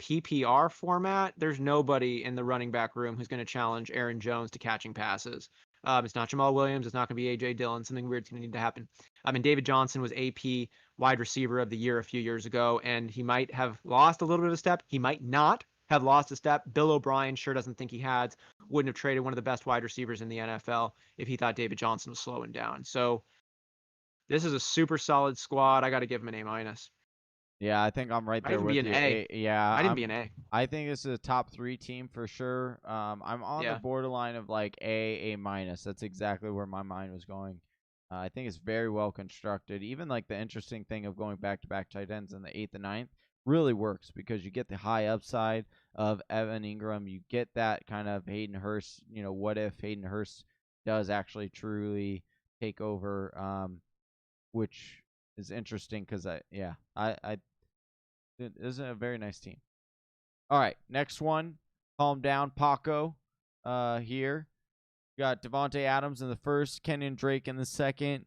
PPR format, there's nobody in the running back room who's going to challenge Aaron Jones to catching passes. It's not Jamal Williams. It's not going to be A.J. Dillon. Something weird's going to need to happen. David Johnson was AP wide receiver of the year a few years ago, and he might have lost a little bit of a step. He might not. had lost a step. Bill O'Brien sure doesn't think he had. Wouldn't have traded one of the best wide receivers in the NFL if he thought David Johnson was slowing down. So this is a super solid squad. I got to give him an A-. Yeah, I think I'm right Might there even be with an you. A. Yeah, Might even be an A. I think this is a top 3 team for sure. I'm on the Yeah. borderline of like A minus. That's exactly where my mind was going. I think it's very well constructed. Even like the interesting thing of going back-to-back tight ends in the 8th and 9th really works because you get the high upside of Evan Ingram. You get that kind of Hayden Hurst, what if Hayden Hurst does actually truly take over, which is interesting because it is a very nice team. All right, next one. Calm down, Paco. Here. We got Devonte Adams in the first, Kenyon Drake in the second.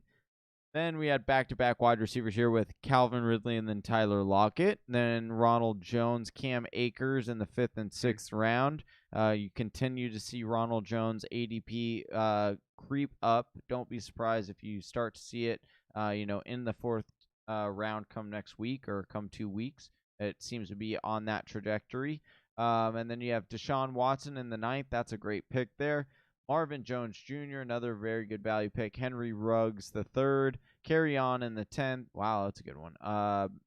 Then we had back-to-back wide receivers here with Calvin Ridley and then Tyler Lockett. Then Ronald Jones, Cam Akers in the 5th and 6th round. You continue to see Ronald Jones ADP creep up. Don't be surprised if you start to see it, in the 4th round come next week or come 2 weeks. It seems to be on that trajectory. And then you have Deshaun Watson in the 9th. That's a great pick there. Marvin Jones Jr., another very good value pick. Henry Ruggs the 3rd. Carry on in the 10th. Wow, that's a good one.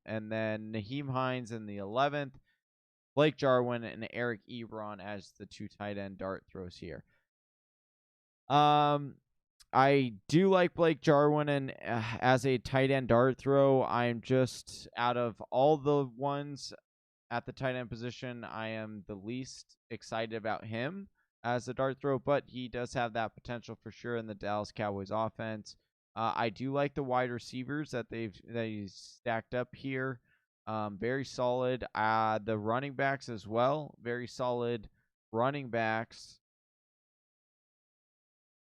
And then Nyheim Hines in the 11th. Blake Jarwin and Eric Ebron as the 2 tight end dart throws here. I do like Blake Jarwin and as a tight end dart throw. I'm just out of all the ones at the tight end position, I am the least excited about him as a dart throw, but he does have that potential for sure in the Dallas Cowboys offense. I do like the wide receivers that he's stacked up here. Very solid. The running backs as well. Very solid running backs.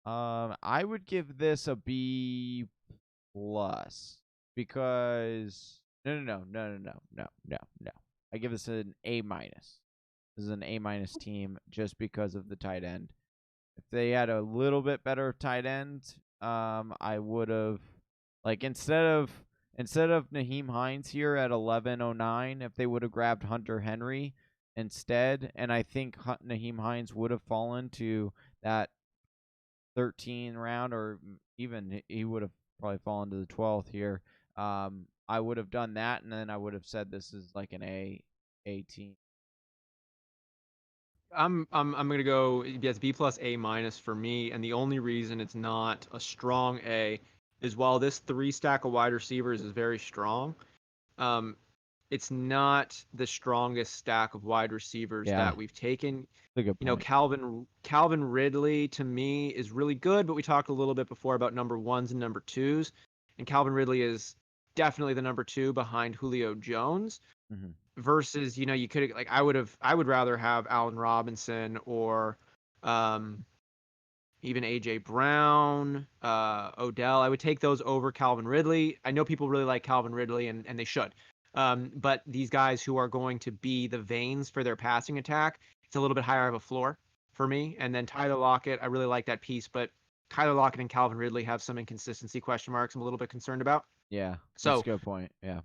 I would give this a B plus because no. I give this an A minus. This is an A minus team just because of the tight end. If they had a little bit better tight end, I would have instead of Nyheim Hines here at 1109, if they would have grabbed Hunter Henry instead, and I think Nyheim Hines would have fallen to that 13 round, or even he would have probably fallen to the 12th here. I would have done that, and then I would have said this is like an A team. I'm gonna go B plus A minus for me, and the only reason it's not a strong A is while this 3 stack of wide receivers is very strong, it's not the strongest stack of wide receivers that we've taken. Calvin Ridley to me is really good, but we talked a little bit before about number 1s and number 2s, and Calvin Ridley is definitely the number 2 behind Julio Jones. Mm-hmm. Versus, you could I would rather have Allen Robinson or even AJ Brown, Odell. I would take those over Calvin Ridley. I know people really like Calvin Ridley, and they should. But these guys who are going to be the veins for their passing attack, it's a little bit higher of a floor for me. And then Tyler Lockett, I really like that piece, but Tyler Lockett and Calvin Ridley have some inconsistency question marks I'm a little bit concerned about. Yeah, that's a good point. Yeah.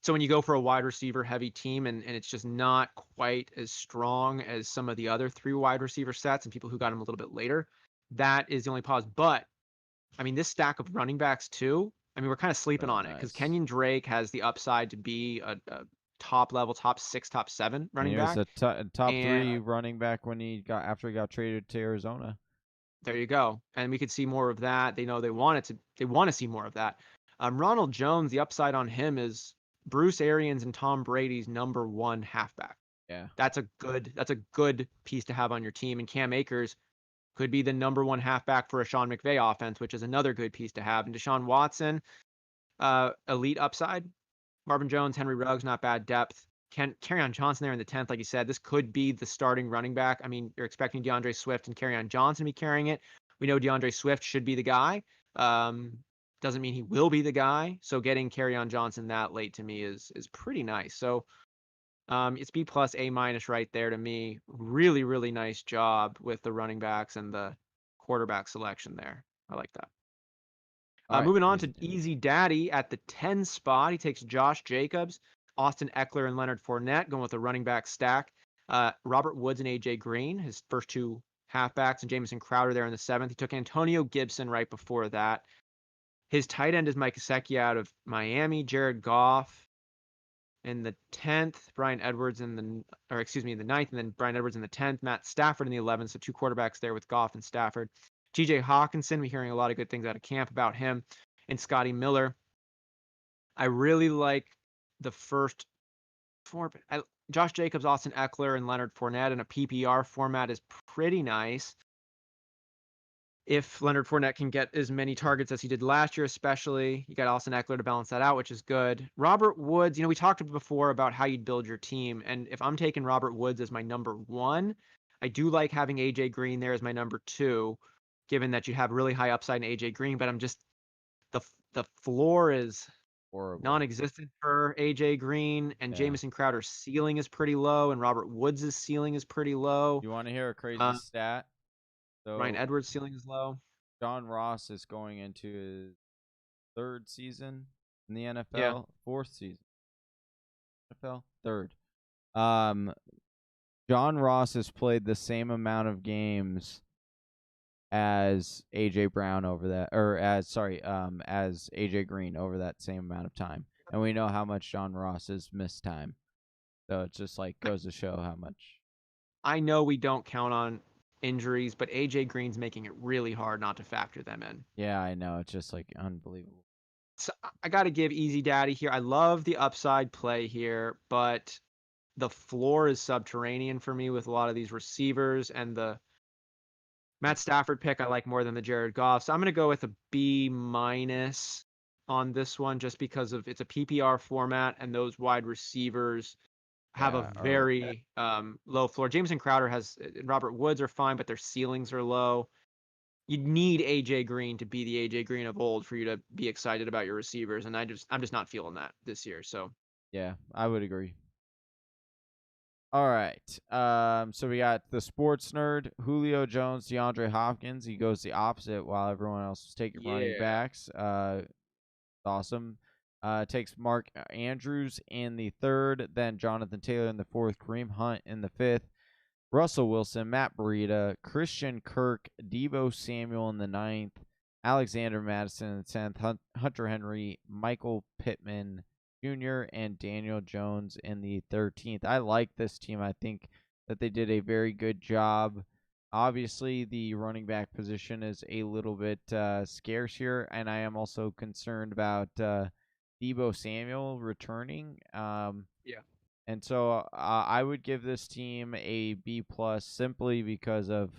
So when you go for a wide receiver heavy team and it's just not quite as strong as some of the other 3 wide receiver sets and people who got them a little bit later, that is the only pause. But I mean, this stack of running backs too, I mean, we're kind of sleeping on it because Kenyon Drake has the upside to be a top level, top 6, top 7 running back. He was a top 3 running back after he got traded to Arizona. There you go. And we could see more of that. They know they want to see more of that. Ronald Jones, the upside on him is Bruce Arians and Tom Brady's number 1 halfback. Yeah. That's a good piece to have on your team. And Cam Akers could be the number 1 halfback for a Sean McVay offense, which is another good piece to have. And Deshaun Watson, elite upside. Marvin Jones, Henry Ruggs, not bad depth. Kerryon Johnson there in the 10th, like you said, this could be the starting running back. I mean, you're expecting DeAndre Swift and Kerryon Johnson to be carrying it. We know DeAndre Swift should be the guy. Doesn't mean he will be the guy. So getting Kerryon Johnson that late to me is pretty nice. So it's B plus A minus right there to me. Really, really nice job with the running backs and the quarterback selection there. I like that. Moving on to Easy Daddy at the 10 spot. He takes Josh Jacobs, Austin Eckler, and Leonard Fournette, going with a running back stack. Robert Woods and AJ Green, his first two halfbacks, and Jamison Crowder there in the 7th. He took Antonio Gibson right before that. His tight end is Mike Gesicki out of Miami, Jared Goff in the 10th, Bryan Edwards in the 9th, and then Bryan Edwards in the 10th, Matt Stafford in the 11th. So two quarterbacks there with Goff and Stafford. TJ Hawkinson, we're hearing a lot of good things out of camp about him, and Scotty Miller. I really like the first four. Josh Jacobs, Austin Eckler, and Leonard Fournette in a PPR format is pretty nice. If Leonard Fournette can get as many targets as he did last year, especially, you got Austin Eckler to balance that out, which is good. Robert Woods, we talked before about how you'd build your team, and if I'm taking Robert Woods as my number 1, I do like having AJ Green there as my number 2, given that you have really high upside in AJ Green, but I'm just the floor is horrible, non-existent for AJ Green, and Jamison Crowder's ceiling is pretty low, and Robert Woods' ceiling is pretty low. You want to hear a crazy stat? So Bryan Edwards' ceiling is low. John Ross is going into his 3rd season in the NFL. Yeah. 4th season. NFL 3rd. John Ross has played the same amount of games as AJ Brown over that, as AJ Green over that same amount of time, and we know how much John Ross has missed time. So it just goes to show how much. I know we don't count on injuries, but AJ Green's making it really hard not to factor them in. Yeah, I know. It's just unbelievable. So I got to give Easy Daddy here. I love the upside play here, but the floor is subterranean for me with a lot of these receivers, and the Matt Stafford pick I like more than the Jared Goff. So I'm going to go with a B- on this one, just because of it's a PPR format, and those wide receivers have a very low floor. Jamison Crowder and Robert Woods are fine, but their ceilings are low. You need AJ Green to be the AJ Green of old for you to be excited about your receivers, and I'm just not feeling that this year. So yeah, I would agree. All right. So we got the sports nerd, Julio Jones, DeAndre Hopkins. He goes the opposite while everyone else is taking running backs. Awesome. Takes Mark Andrews in the 3rd, then Jonathan Taylor in the 4th, Kareem Hunt in the 5th, Russell Wilson, Matt Breida, Christian Kirk, Deebo Samuel in the 9th, Alexander Madison in the 10th, Hunter Henry, Michael Pittman Jr., and Daniel Jones in the 13th. I like this team. I think that they did a very good job. Obviously, the running back position is a little bit scarce here, and I am also concerned about Deebo Samuel returning. And so I would give this team a B+ simply because of,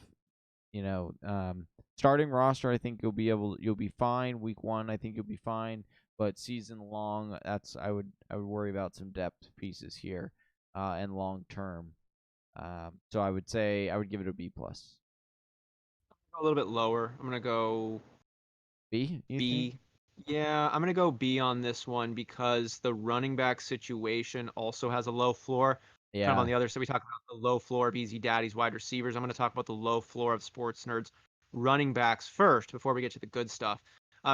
starting roster. I think you'll be fine. Week 1, I think you'll be fine. But season long, I would worry about some depth pieces here, and long term. So I would give it a B+. A little bit lower. I'm gonna go B. B. Yeah, I'm gonna go B on this one because the running back situation also has a low floor. Yeah. Kind of on the other side, we talk about the low floor of Easy Daddy's wide receivers. I'm gonna talk about the low floor of Sports Nerds running backs first before we get to the good stuff.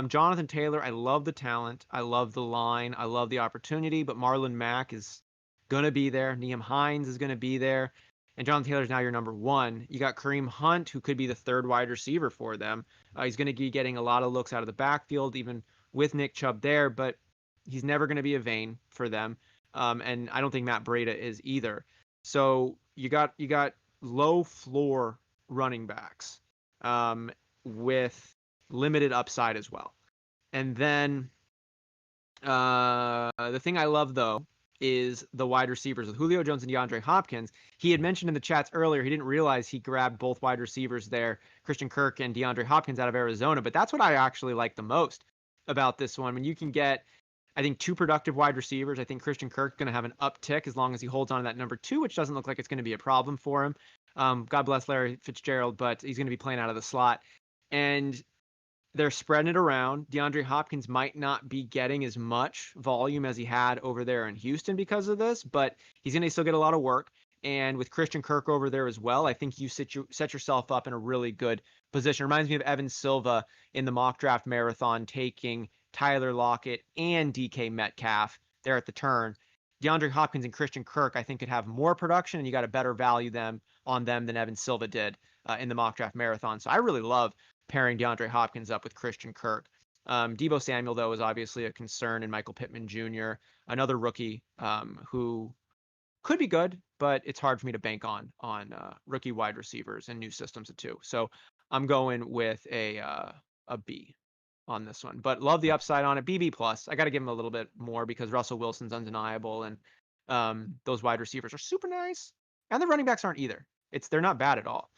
Jonathan Taylor, I love the talent. I love the line. I love the opportunity, but Marlon Mack is going to be there. Nyheim Hines is going to be there. And Jonathan Taylor is now your number 1. You got Kareem Hunt, who could be the 3rd wide receiver for them. He's going to be getting a lot of looks out of the backfield, even with Nick Chubb there, but he's never going to be a vein for them. And I don't think Matt Breida is either. So you got low floor running backs with limited upside as well. And then the thing I love, though, is the wide receivers with Julio Jones and DeAndre Hopkins. He had mentioned in the chats earlier he didn't realize he grabbed both wide receivers there, Christian Kirk and DeAndre Hopkins out of Arizona. But that's what I actually like the most about this one. When you can get, I think, 2 productive wide receivers. I think Christian Kirk's going to have an uptick as long as he holds on to that number 2, which doesn't look like it's going to be a problem for him. God bless Larry Fitzgerald, but he's going to be playing out of the slot. And they're spreading it around. DeAndre Hopkins might not be getting as much volume as he had over there in Houston because of this, but he's going to still get a lot of work. And with Christian Kirk over there as well, I think you set yourself up in a really good position. Reminds me of Evan Silva in the mock draft marathon taking Tyler Lockett and DK Metcalf there at the turn. DeAndre Hopkins and Christian Kirk, I think, could have more production, and you got a better value on them than Evan Silva did in the mock draft marathon. So I really love pairing DeAndre Hopkins up with Christian Kirk. Deebo Samuel, though, is obviously a concern, and Michael Pittman Jr., another rookie who could be good, but it's hard for me to bank on rookie wide receivers and new systems too. So I'm going with a B on this one, but love the upside on it. BB plus. I got to give him a little bit more because Russell Wilson's undeniable, and those wide receivers are super nice, and the running backs aren't either. They're not bad at all.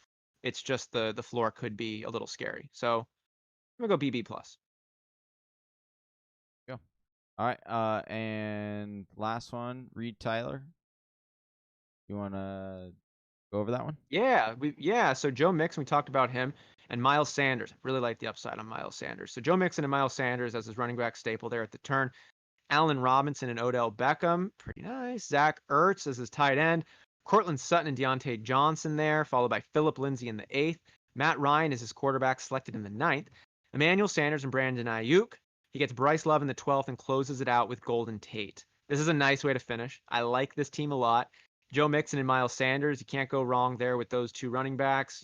It's just the floor could be a little scary. So I'm gonna go BB plus. Go. All right. And last one, Reed Tyler. You want to go over that one? Yeah. So Joe Mixon, we talked about him, and Miles Sanders. I really like the upside on Miles Sanders. So Joe Mixon and Miles Sanders as his running back staple there at the turn. Allen Robinson and Odell Beckham, pretty nice. Zach Ertz as his tight end. Cortland Sutton and Deontay Johnson there, followed by Phillip Lindsay in the 8th. Matt Ryan is his quarterback, selected in the 9th. Emmanuel Sanders and Brandon Ayuk. He gets Bryce Love in the 12th and closes it out with Golden Tate. This is a nice way to finish. I like this team a lot. Joe Mixon and Miles Sanders, you can't go wrong there with those two running backs.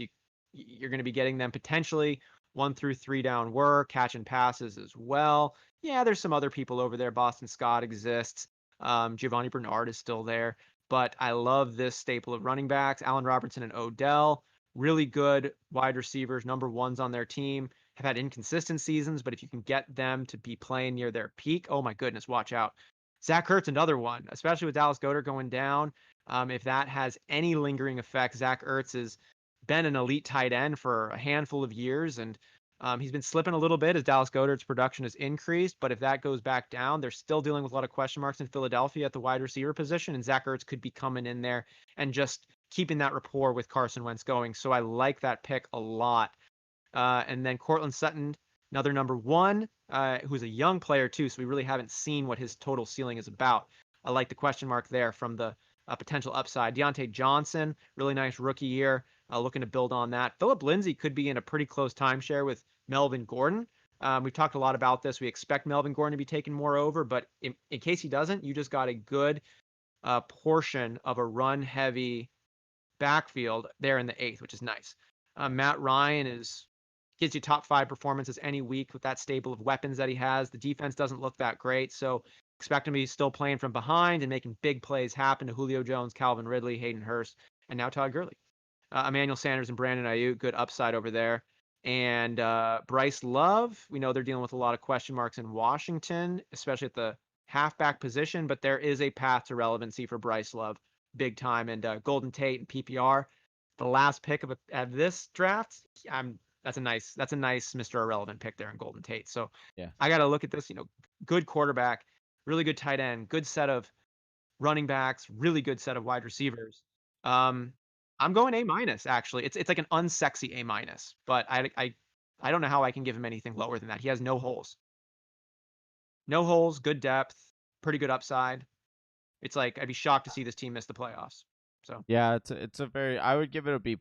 You're going to be getting them potentially 1 through 3 down work, catching passes as well. Yeah, there's some other people over there. Boston Scott exists. Giovanni Bernard is still there. But I love this staple of running backs. Allen Robinson and Odell, really good wide receivers, number ones on their team. Have had inconsistent seasons, but if you can get them to be playing near their peak, oh my goodness, watch out. Zach Ertz, another one, especially with Dallas Goedert going down. If that has any lingering effect, Zach Ertz has been an elite tight end for a handful of years, and he's been slipping a little bit as Dallas Goedert's production has increased. But if that goes back down, they're still dealing with a lot of question marks in Philadelphia at the wide receiver position, and Zach Ertz could be coming in there and just keeping that rapport with Carson Wentz going. So I like that pick a lot. And then Cortland Sutton, another number one, who's a young player too, so we really haven't seen what his total ceiling is about. I like the question mark there from the potential upside. Deontay Johnson, really nice rookie year, looking to build on that. Phillip Lindsay could be in a pretty close timeshare with Melvin Gordon. We've talked a lot about this. We expect Melvin Gordon to be taking more over, but in case he doesn't, you just got a good portion of a run-heavy backfield there in the 8th, which is nice. Matt Ryan gives you top 5 performances any week with that stable of weapons that he has. The defense doesn't look that great, so expect him to be still playing from behind and making big plays happen to Julio Jones, Calvin Ridley, Hayden Hurst, and now Todd Gurley. Emmanuel Sanders and Brandon Ayuk, good upside over there. And Bryce Love, we know they're dealing with a lot of question marks in Washington, especially at the halfback position, but there is a path to relevancy for Bryce Love, big time. And Golden Tate and PPR, the last pick of this draft, that's a nice Mr. Irrelevant pick there in Golden Tate. So yeah, I got to look at this, good quarterback, really good tight end, good set of running backs, really good set of wide receivers. I'm going A-, actually. It's like an unsexy A-, but I don't know how I can give him anything lower than that. He has no holes. No holes, good depth, pretty good upside. It's like I'd be shocked to see this team miss the playoffs. So yeah, it's a very, I would give it a B+.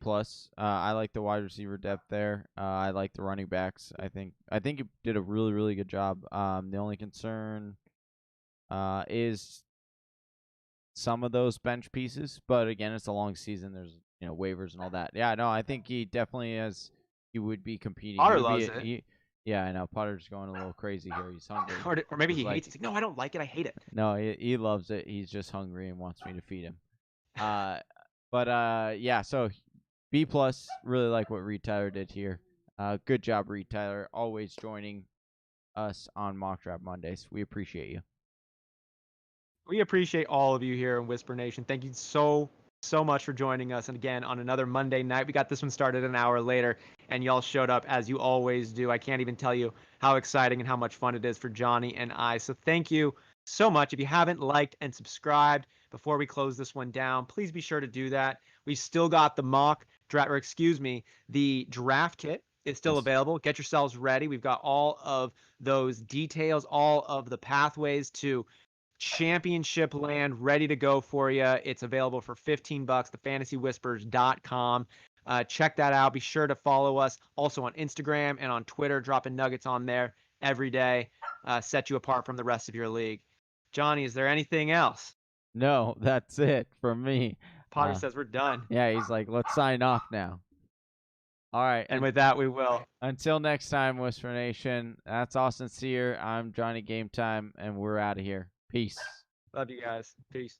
I like the wide receiver depth there. I like the running backs. I think he did a really, really good job. The only concern is some of those bench pieces, but again, it's a long season. There's waivers and all that. Yeah, no, I think he definitely he would be competing. Potter loves it. Yeah, I know. Potter's going a little crazy here. He's hungry. or maybe he hates it. He's like, no, I don't like it. I hate it. No, he loves it. He's just hungry and wants me to feed him. Yeah, so B+, really like what Reed Tyler did here. Good job, Reed Tyler. Always joining us on Mock Draft Mondays. We appreciate you. We appreciate all of you here in Whisper Nation. Thank you so much for joining us. And again, on another Monday night, we got this one started an hour later, and y'all showed up as you always do. I can't even tell you how exciting and how much fun it is for Johnny and I. So thank you so much. If you haven't liked and subscribed before we close this one down, please be sure to do that. We still got the draft kit is still available. Get yourselves ready. We've got all of those details, all of the pathways to championship land ready to go for you. It's available for $15, thefantasywhispers.com. Check that out. Be sure to follow us also on Instagram and on Twitter, dropping nuggets on there every day. Set you apart from the rest of your league. Johnny, is there anything else? No, that's it from me. Potter says we're done. Yeah, he's like, let's sign off now. All right. And with that, we will. Until next time, Whisper Nation, that's Austin Sear. I'm Johnny Game Time, and we're out of here. Peace. Love you guys. Peace.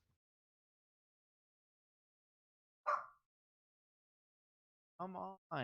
Come on.